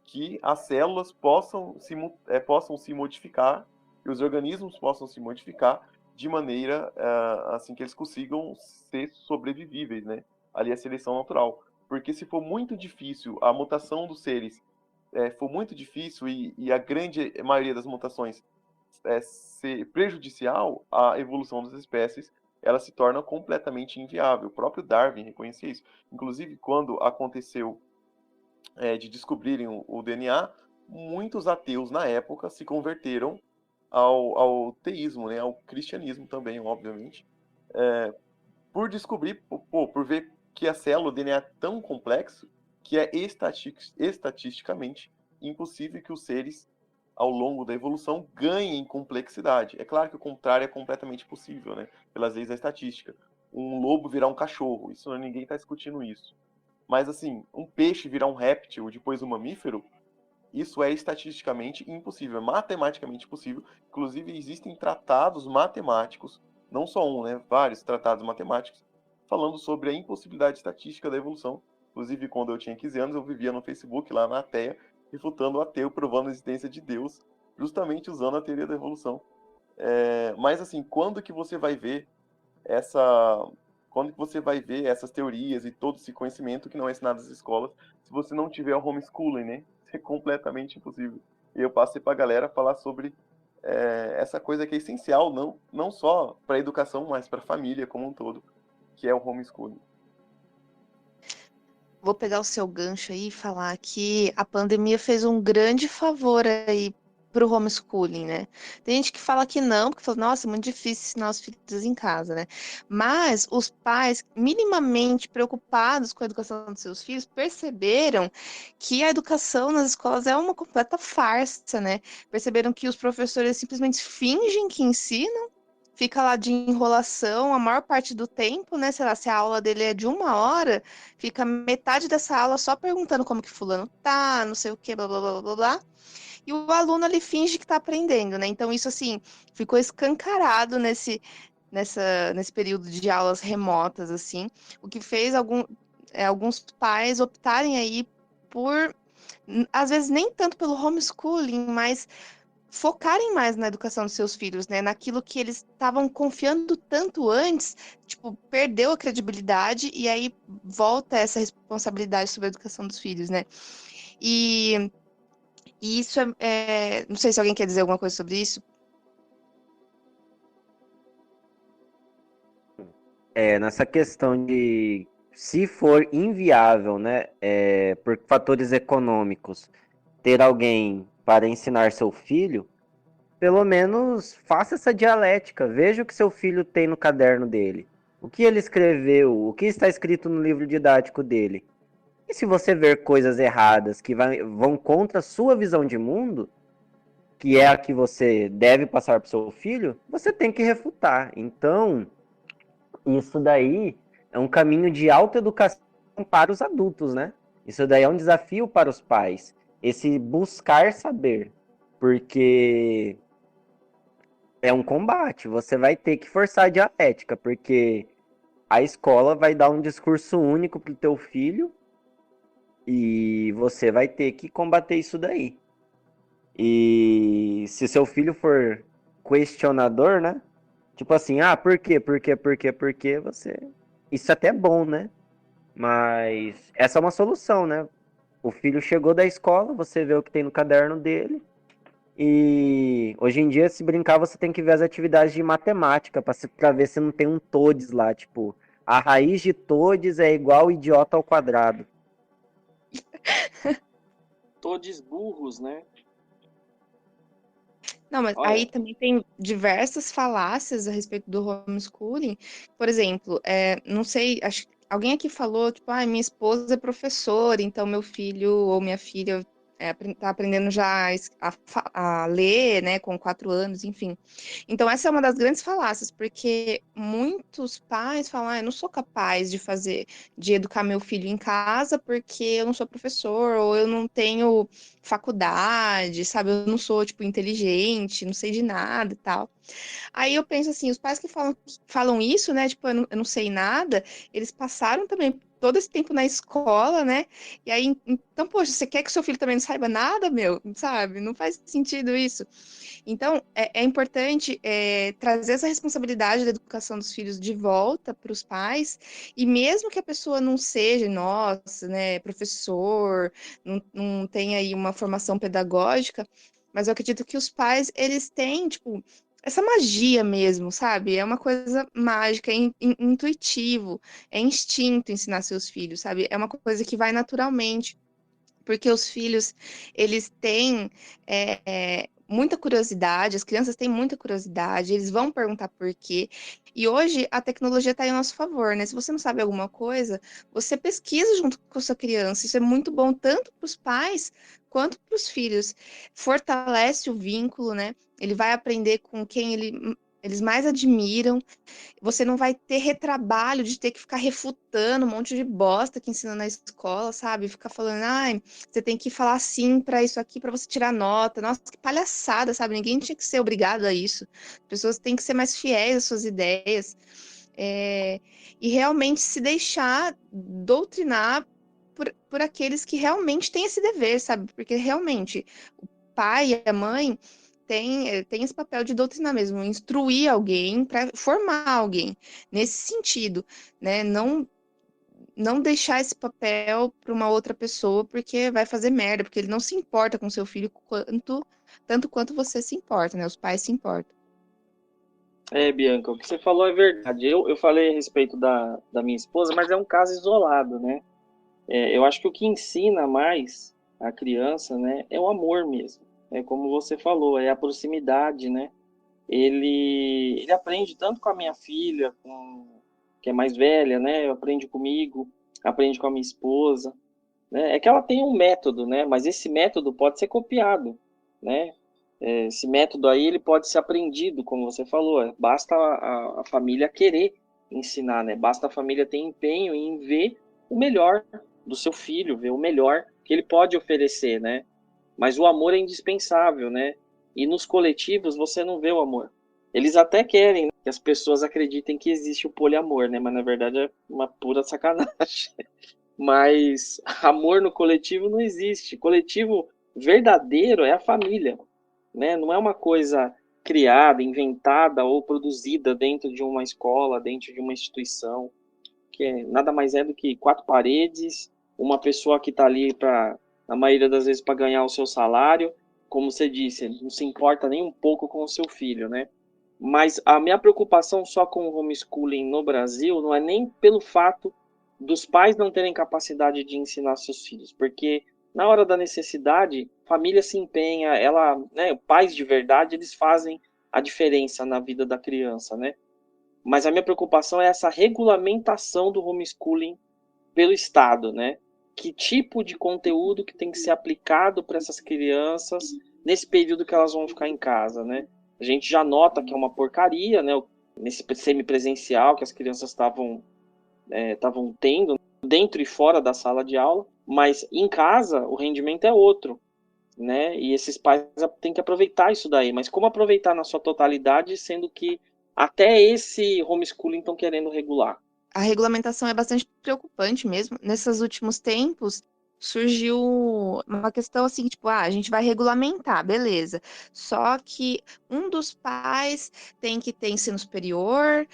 que as células possam se modificar, e os organismos possam se modificar de maneira assim que eles consigam ser sobrevivíveis, né? Ali a seleção natural. Porque se for muito difícil, a mutação dos seres for muito difícil e a grande maioria das mutações ser prejudicial, a evolução das espécies ela se torna completamente inviável. O próprio Darwin reconhecia isso. Inclusive, quando aconteceu de descobrirem o DNA, muitos ateus na época se converteram ao teísmo, né, ao cristianismo também, obviamente, por descobrir, por ver que a célula, o DNA é tão complexo que é estatisticamente impossível que os seres, ao longo da evolução, ganhem complexidade. É claro que o contrário é completamente possível, né, pelas leis da estatística. Um lobo virar um cachorro, ninguém está discutindo isso. Mas, assim, um peixe virar um réptil, depois um mamífero, Isso é estatisticamente impossível, é matematicamente impossível. Inclusive, existem tratados matemáticos, não só um, né? Vários tratados matemáticos, falando sobre a impossibilidade estatística da evolução. Inclusive, quando eu tinha 15 anos, eu vivia no Facebook, lá na Ateia, refutando o ateu, provando a existência de Deus, justamente usando a teoria da evolução. Mas, assim, quando que você vai ver essas teorias e todo esse conhecimento que não é ensinado nas escolas, se você não tiver o homeschooling, né? Isso é completamente impossível. E eu passei para a galera falar sobre essa coisa que é essencial, não só para a educação, mas para a família como um todo, que é o homeschooling. Vou pegar o seu gancho aí e falar que a pandemia fez um grande favor aí para o homeschooling, né? Tem gente que fala que não, porque fala, nossa, é muito difícil ensinar os filhos em casa, né? Mas os pais, minimamente preocupados com a educação dos seus filhos, perceberam que a educação nas escolas é uma completa farsa, né? Perceberam que os professores simplesmente fingem que ensinam, fica lá de enrolação a maior parte do tempo, né? Sei lá, se a aula dele é de 1 hora, fica metade dessa aula só perguntando como que fulano tá, não sei o que, blá, blá, blá, blá, blá. E o aluno ali finge que tá aprendendo, né? Então isso, assim, ficou escancarado nesse período de aulas remotas, assim, o que fez alguns pais optarem aí por, às vezes, nem tanto pelo homeschooling, mas focarem mais na educação dos seus filhos, né? Naquilo que eles estavam confiando tanto antes, tipo, perdeu a credibilidade e aí volta essa responsabilidade sobre a educação dos filhos, né? E isso não sei se alguém quer dizer alguma coisa sobre isso. Nessa questão de se for inviável, né, por fatores econômicos, ter alguém para ensinar seu filho, pelo menos faça essa dialética, veja o que seu filho tem no caderno dele, o que ele escreveu, o que está escrito no livro didático dele. E se você ver coisas erradas que vão contra a sua visão de mundo, que é a que você deve passar para o seu filho, você tem que refutar. Então, isso daí é um caminho de autoeducação para os adultos, né? Isso daí é um desafio para os pais, esse buscar saber, porque é um combate, você vai ter que forçar a dialética, porque a escola vai dar um discurso único para o teu filho e você vai ter que combater isso daí. E se seu filho for questionador, né? Tipo assim, por quê? Você... Isso até é bom, né? Mas essa é uma solução, né? O filho chegou da escola, você vê o que tem no caderno dele. E hoje em dia, se brincar, você tem que ver as atividades de matemática para ver se não tem um todes lá. Tipo, a raiz de todes é igual idiota ao quadrado. Todes burros, né? Não, mas aí também tem diversas falácias a respeito do homeschooling. Por exemplo, não sei, acho que alguém aqui falou, tipo, minha esposa é professora, então meu filho ou minha filha tá aprendendo já a ler, né, com 4 anos, enfim. Então, essa é uma das grandes falácias, porque muitos pais falam, eu não sou capaz de educar meu filho em casa porque eu não sou professor, ou eu não tenho faculdade, sabe? Eu não sou, tipo, inteligente, não sei de nada e tal. Aí eu penso assim, os pais que falam isso, né, tipo, eu não sei nada, eles passaram também todo esse tempo na escola, né? E aí, então, poxa, você quer que o seu filho também não saiba nada, meu? Sabe? Não faz sentido isso. Então, é importante trazer essa responsabilidade da educação dos filhos de volta para os pais, e mesmo que a pessoa não seja, nossa, né, professor, não tenha aí uma formação pedagógica, mas eu acredito que os pais, eles têm, tipo, essa magia mesmo, sabe? É uma coisa mágica, intuitivo, é instinto ensinar seus filhos, sabe? É uma coisa que vai naturalmente, porque os filhos, eles têm muita curiosidade, as crianças têm muita curiosidade, eles vão perguntar por quê, e hoje a tecnologia está em nosso favor, né? Se você não sabe alguma coisa, você pesquisa junto com a sua criança, isso é muito bom tanto para os pais quanto para os filhos, fortalece o vínculo, né? Ele vai aprender com quem ele eles mais admiram. Você não vai ter retrabalho de ter que ficar refutando um monte de bosta que ensina na escola, sabe? Ficar falando, ai, você tem que falar sim para isso aqui para você tirar nota. Nossa, que palhaçada, sabe? Ninguém tinha que ser obrigado a isso. As pessoas têm que ser mais fiéis às suas ideias. E realmente se deixar doutrinar por aqueles que realmente têm esse dever, sabe? Porque realmente o pai e a mãe tem esse papel de doutrinar mesmo, instruir alguém para formar alguém nesse sentido, né? Não deixar esse papel para uma outra pessoa porque vai fazer merda, porque ele não se importa com seu filho tanto quanto você se importa, né? Os pais se importam. Bianca, o que você falou é verdade. Eu falei a respeito da minha esposa, mas é um caso isolado, né? Eu acho que o que ensina mais a criança, né, é o amor mesmo. É como você falou, é a proximidade, né? Ele aprende tanto com a minha filha, que é mais velha, né? Aprende comigo, aprende com a minha esposa, né? É que ela tem um método, né? Mas esse método pode ser copiado, né? Esse método aí ele pode ser aprendido, como você falou. Basta a família querer ensinar, né? Basta a família ter empenho em ver o melhor do seu filho, ver o melhor que ele pode oferecer, né? Mas o amor é indispensável, né? E nos coletivos você não vê o amor. Eles até querem, né, que as pessoas acreditem que existe o poliamor, né? Mas na verdade é uma pura sacanagem. Mas amor no coletivo não existe. Coletivo verdadeiro é a família, né? Não é uma coisa criada, inventada ou produzida dentro de uma escola, dentro de uma instituição, que nada mais é do que 4 paredes, uma pessoa que está ali na maioria das vezes para ganhar o seu salário, como você disse, não se importa nem um pouco com o seu filho, né? Mas a minha preocupação só com o homeschooling no Brasil não é nem pelo fato dos pais não terem capacidade de ensinar seus filhos, porque na hora da necessidade, a família se empenha, né, pais de verdade, eles fazem a diferença na vida da criança, né? Mas a minha preocupação é essa regulamentação do homeschooling pelo Estado, né? Que tipo de conteúdo que tem que ser aplicado para essas crianças nesse período que elas vão ficar em casa, né? A gente já nota que é uma porcaria, né? Nesse semipresencial que as crianças estavam tendo, dentro e fora da sala de aula, mas em casa o rendimento é outro, né? E esses pais têm que aproveitar isso daí. Mas como aproveitar na sua totalidade, sendo que até esse homeschooling estão querendo regular? A regulamentação é bastante preocupante mesmo. Nesses últimos tempos, surgiu uma questão assim, tipo, a gente vai regulamentar, beleza. Só que um dos pais tem que ter ensino superior,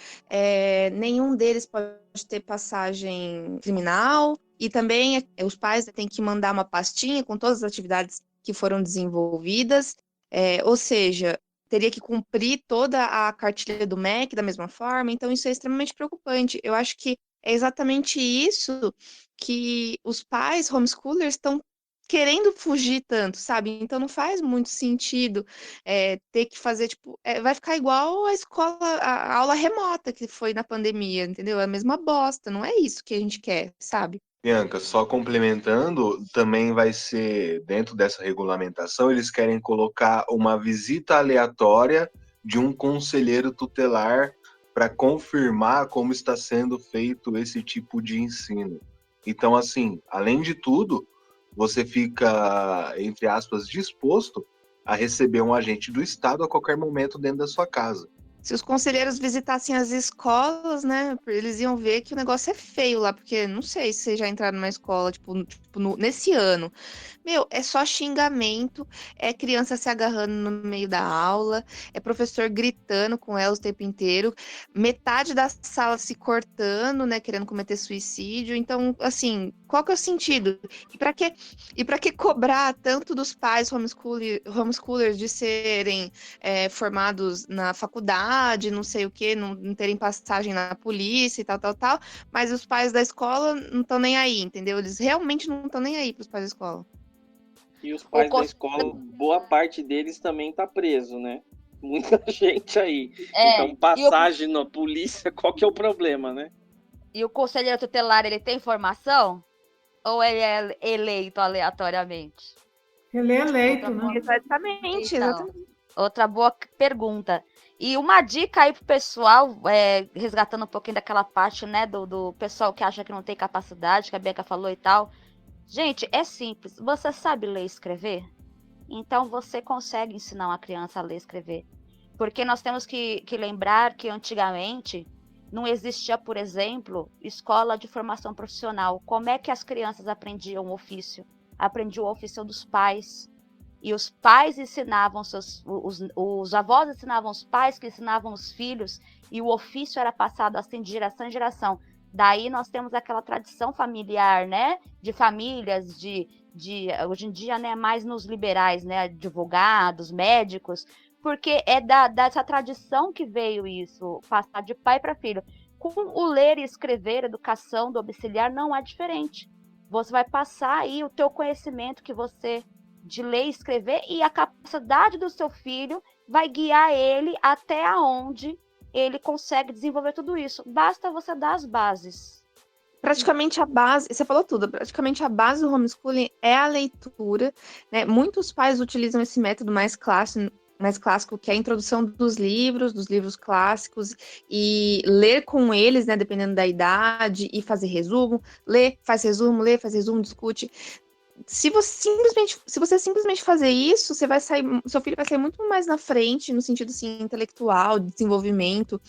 nenhum deles pode ter passagem criminal, e também os pais têm que mandar uma pastinha com todas as atividades que foram desenvolvidas, ou seja, teria que cumprir toda a cartilha do MEC da mesma forma, então isso é extremamente preocupante. Eu acho que é exatamente isso que os pais homeschoolers estão querendo fugir tanto, sabe? Então não faz muito sentido ter que fazer, tipo, vai ficar igual a escola, a aula remota que foi na pandemia, entendeu? É a mesma bosta, não é isso que a gente quer, sabe? Bianca, só complementando, também vai ser, dentro dessa regulamentação, eles querem colocar uma visita aleatória de um conselheiro tutelar para confirmar como está sendo feito esse tipo de ensino. Então, assim, além de tudo, você fica, entre aspas, disposto a receber um agente do Estado a qualquer momento dentro da sua casa. Se os conselheiros visitassem as escolas, né, eles iam ver que o negócio é feio lá, porque não sei se vocês já entraram numa escola, nesse ano. Meu, é só xingamento, é criança se agarrando no meio da aula, é professor gritando com elas o tempo inteiro, metade da sala se cortando, né, querendo cometer suicídio. Então, assim, qual que é o sentido? E para que cobrar tanto dos pais homeschoolers de serem formados na faculdade, não sei o que, não terem passagem na polícia e tal, mas os pais da escola não estão nem aí, entendeu? Eles realmente não estão nem aí para os pais da escola. E os pais da escola, boa parte deles também tá preso, né? Muita gente aí. Então, passagem na polícia, qual que é o problema, né? E o conselheiro tutelar, ele tem formação? Ou ele é eleito aleatoriamente? Ele é eleito, né? Exatamente, Então, exatamente. Outra boa pergunta. E uma dica aí pro pessoal, resgatando um pouquinho daquela parte, né, do pessoal que acha que não tem capacidade, que a Bianca falou e tal. Gente, é simples. Você sabe ler e escrever? Então você consegue ensinar uma criança a ler e escrever. Porque nós temos que lembrar que antigamente não existia, por exemplo, escola de formação profissional. Como é que as crianças aprendiam o ofício? Aprendiam o ofício dos pais. E os pais ensinavam, os avós ensinavam os pais, que ensinavam os filhos, e o ofício era passado assim de geração em geração. Daí nós temos aquela tradição familiar, né? De famílias, hoje em dia, né, mais nos liberais, né? Advogados, médicos, porque é dessa tradição que veio isso, passar de pai para filho. Com o ler e escrever, educação domiciliar, não é diferente. Você vai passar aí o teu conhecimento que você de ler e escrever, e a capacidade do seu filho vai guiar ele até aonde ele consegue desenvolver tudo isso. Basta você dar as bases. Praticamente a base, você falou tudo, praticamente a base do homeschooling é a leitura, né? Muitos pais utilizam esse método mais clássico, que é a introdução dos livros clássicos, e ler com eles, né, dependendo da idade, e fazer resumo, lê, faz resumo, discute. Se você simplesmente fazer isso, seu filho vai sair muito mais na frente, no sentido assim, intelectual, de desenvolvimento,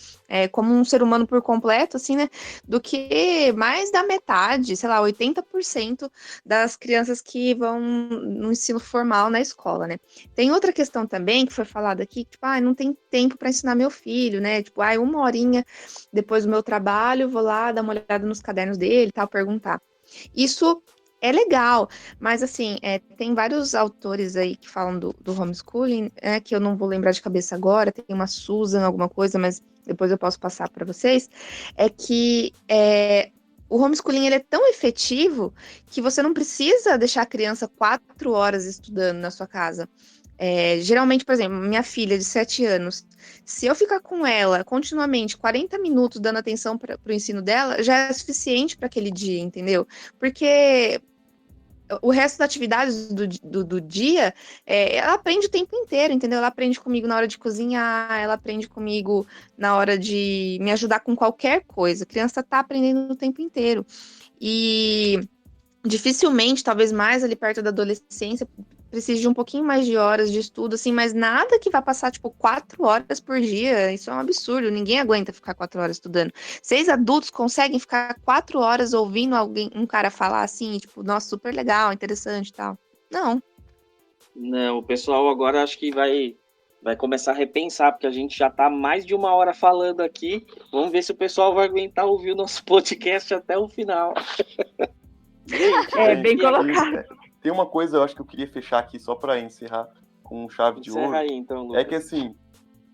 como um ser humano por completo, assim, né? Do que mais da metade, sei lá, 80% das crianças que vão no ensino formal na escola, né? Tem outra questão também que foi falada aqui, tipo, não tem tempo para ensinar meu filho, né? Tipo, uma horinha depois do meu trabalho, vou lá dar uma olhada nos cadernos dele, tal, perguntar. Isso é legal, mas assim, tem vários autores aí que falam do homeschooling, que eu não vou lembrar de cabeça agora, tem uma Susan, alguma coisa, mas depois eu posso passar para vocês, que o homeschooling ele é tão efetivo que você não precisa deixar a criança 4 horas estudando na sua casa. Geralmente, por exemplo, minha filha de 7 anos, se eu ficar com ela continuamente 40 minutos dando atenção para o ensino dela, já é suficiente para aquele dia, entendeu? Porque o resto das atividades do dia, ela aprende o tempo inteiro, entendeu? Ela aprende comigo na hora de cozinhar, ela aprende comigo na hora de me ajudar com qualquer coisa. A criança está aprendendo o tempo inteiro. E dificilmente, talvez mais ali perto da adolescência, precise de um pouquinho mais de horas de estudo, assim, mas nada que vá passar, 4 horas por dia. Isso é um absurdo, ninguém aguenta ficar 4 horas estudando. 6 adultos conseguem ficar 4 horas ouvindo um cara falar assim, nossa, super legal, interessante e tal. Não. Não, o pessoal agora acho que vai começar a repensar, porque a gente já está mais de 1 hora falando aqui. Vamos ver se o pessoal vai aguentar ouvir o nosso podcast até o final. Bem colocado. Tem uma coisa, eu acho que eu queria fechar aqui só para encerrar com chave de ouro. Aí, então, Lucas. Que assim,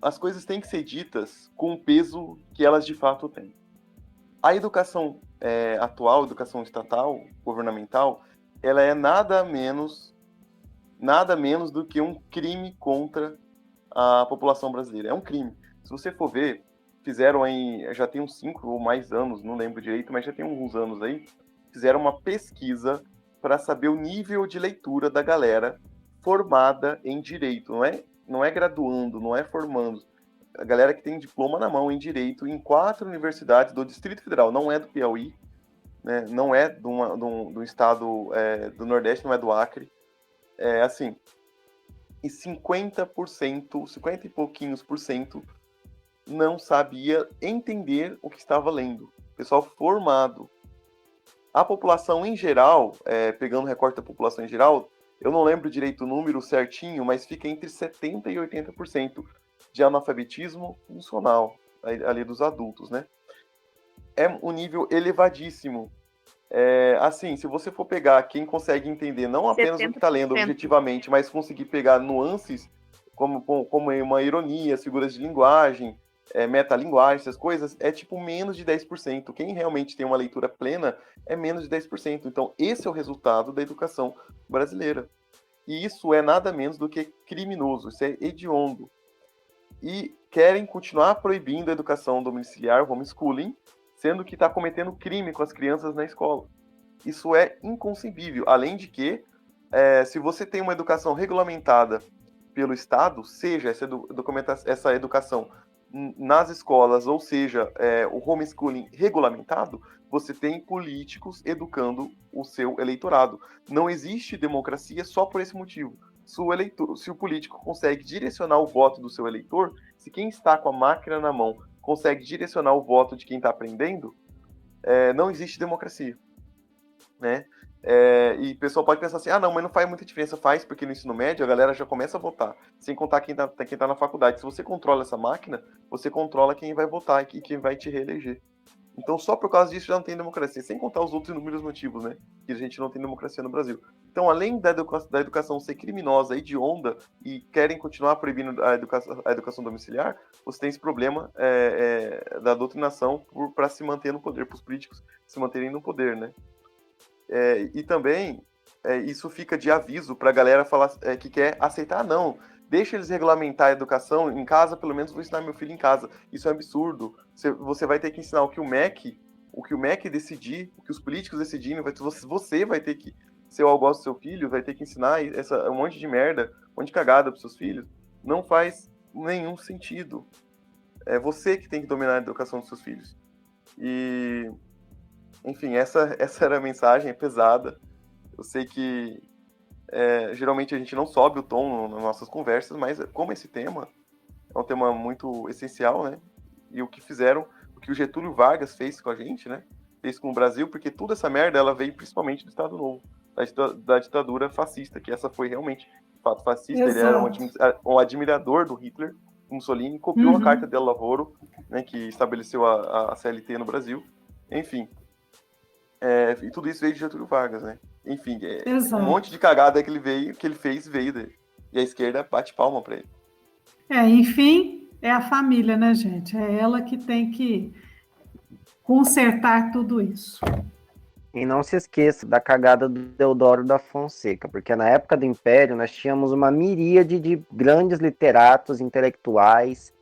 as coisas têm que ser ditas com o peso que elas de fato têm. A educação atual, educação estatal, governamental, ela é nada menos do que um crime contra a população brasileira. É um crime. Se você for ver, fizeram aí, já tem uns 5 ou mais anos, não lembro direito, mas já tem alguns anos aí, fizeram uma pesquisa para saber o nível de leitura da galera formada em direito. Não é graduando, não é formando. A galera que tem diploma na mão em direito em 4 universidades do Distrito Federal, não é do Piauí, né? Não é do estado do Nordeste, não é do Acre. Assim, e 50%, 50 e pouquinhos por cento não sabia entender o que estava lendo. Pessoal formado. A população em geral, pegando o recorte da população em geral, eu não lembro direito o número certinho, mas fica entre 70% e 80% de analfabetismo funcional, ali dos adultos, né? É um nível elevadíssimo. Assim, se você for pegar quem consegue entender não apenas 70%. O que está lendo objetivamente, mas conseguir pegar nuances, como uma ironia, as figuras de linguagem, metalinguagem, essas coisas, menos de 10%. Quem realmente tem uma leitura plena é menos de 10%. Então, esse é o resultado da educação brasileira. E isso é nada menos do que criminoso, isso é hediondo. E querem continuar proibindo a educação domiciliar, homeschooling, sendo que está cometendo crime com as crianças na escola. Isso é inconcebível. Além de que, se você tem uma educação regulamentada pelo Estado, seja essa educação nas escolas, ou seja, o homeschooling regulamentado, você tem políticos educando o seu eleitorado. Não existe democracia só por esse motivo. Se o político consegue direcionar o voto do seu eleitor, se quem está com a máquina na mão consegue direcionar o voto de quem está aprendendo, não existe democracia, né? E o pessoal pode pensar assim, não, mas não faz muita diferença. Faz, porque no ensino médio a galera já começa a votar, sem contar quem tá na faculdade. Se você controla essa máquina, você controla quem vai votar e quem vai te reeleger. Então só por causa disso já não tem democracia, sem contar os outros inúmeros motivos, né, que a gente não tem democracia no Brasil. Então, além da educação ser criminosa, hedionda, e querem continuar proibindo a educação domiciliar, você tem esse problema da doutrinação para se manter no poder, para os políticos se manterem no poder, né? E também isso fica de aviso para a galera falar que quer aceitar, não. Deixa eles regulamentar a educação em casa, pelo menos vou ensinar meu filho em casa. Isso é um absurdo. Você vai ter que ensinar o que o MEC decidir, o que os políticos decidirem, você vai ter que ser o algoz do seu filho, vai ter que ensinar um monte de merda, um monte de cagada para seus filhos. Não faz nenhum sentido. É você que tem que dominar a educação dos seus filhos. E, enfim, essa era a mensagem, é pesada. Eu sei que geralmente a gente não sobe o tom nas nossas conversas, mas como esse tema é um tema muito essencial, né? E o que o Getúlio Vargas fez com a gente, né? Fez com o Brasil, porque toda essa merda ela veio principalmente do Estado Novo, da ditadura fascista, que essa foi realmente, de fato, fascista. Exato. Ele era um admirador do Hitler, Mussolini, copiou a Carta del Lavoro, né, que estabeleceu a CLT no Brasil. Enfim, e tudo isso veio de Getúlio Vargas, né? Enfim, um monte de cagada que ele fez veio dele. E a esquerda bate palma para ele. Enfim, é a família, né, gente? É ela que tem que consertar tudo isso. E não se esqueça da cagada do Deodoro da Fonseca, porque na época do Império nós tínhamos uma miríade de grandes literatos, intelectuais,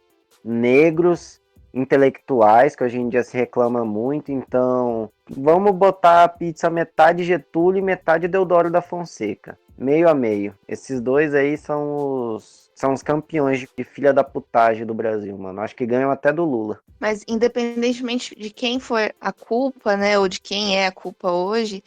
negros, intelectuais, que hoje em dia se reclama muito. Então, vamos botar a pizza metade Getúlio e metade Deodoro da Fonseca, meio a meio. Esses dois aí são os campeões de filha da putagem do Brasil, mano. Acho que ganham até do Lula. Mas independentemente de quem foi a culpa, né, ou de quem é a culpa hoje,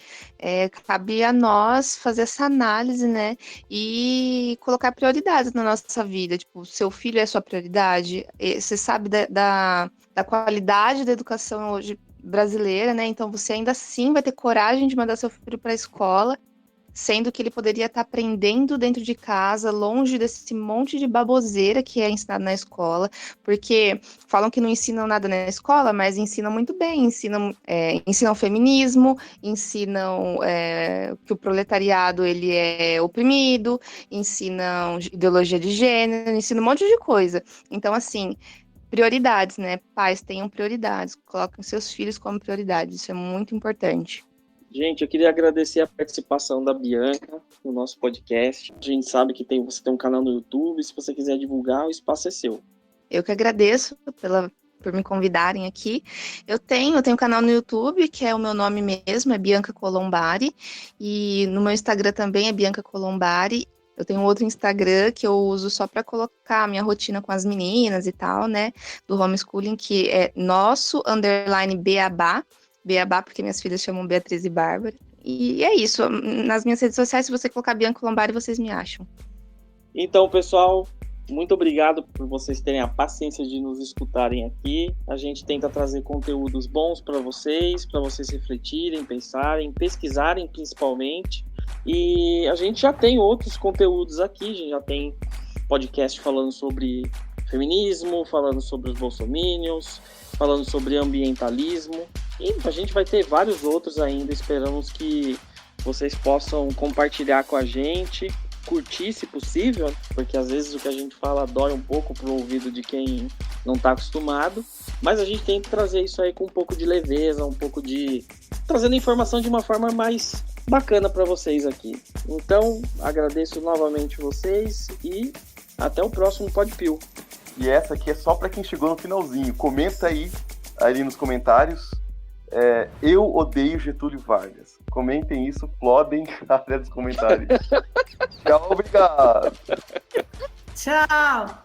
cabe a nós fazer essa análise, né, e colocar prioridades na nossa vida. Tipo, seu filho é sua prioridade? Você sabe da qualidade da educação hoje brasileira, né? Então você ainda assim vai ter coragem de mandar seu filho para a escola, sendo que ele poderia estar aprendendo dentro de casa, longe desse monte de baboseira que é ensinado na escola, porque falam que não ensinam nada na escola, mas ensinam muito bem, ensinam feminismo, ensinam que o proletariado ele é oprimido, ensinam ideologia de gênero, ensinam um monte de coisa. Então, assim, prioridades, né? Pais, tenham prioridades, coloquem seus filhos como prioridade, isso é muito importante. Gente, eu queria agradecer a participação da Bianca no nosso podcast. A gente sabe que você tem um canal no YouTube, se você quiser divulgar, o espaço é seu. Eu que agradeço por me convidarem aqui. Eu tenho um canal no YouTube, que é o meu nome mesmo, é Bianca Colombari, e no meu Instagram também é Bianca Colombari. Eu tenho outro Instagram que eu uso só para colocar a minha rotina com as meninas e tal, né, do homeschooling, que é nosso_beabá, Beabá, porque minhas filhas chamam Beatriz e Bárbara. E é isso. Nas minhas redes sociais, se você colocar Bianca Colombari, vocês me acham. Então, pessoal, muito obrigado por vocês terem a paciência de nos escutarem aqui. A gente tenta trazer conteúdos bons para vocês refletirem, pensarem, pesquisarem principalmente. E a gente já tem outros conteúdos aqui. A gente já tem podcast falando sobre feminismo, falando sobre os bolsominions, falando sobre ambientalismo. E a gente vai ter vários outros ainda. Esperamos que vocês possam compartilhar com a gente, curtir se possível, porque às vezes o que a gente fala dói um pouco pro ouvido de quem não está acostumado, mas a gente tenta trazer isso aí com um pouco de leveza, trazendo informação de uma forma mais bacana para vocês aqui. Então, agradeço novamente vocês e até o próximo Podpil. E essa aqui é só para quem chegou no finalzinho. Comenta aí nos comentários. Eu odeio Getúlio Vargas. Comentem isso, plodem na área dos comentários. Tchau, obrigado. Tchau!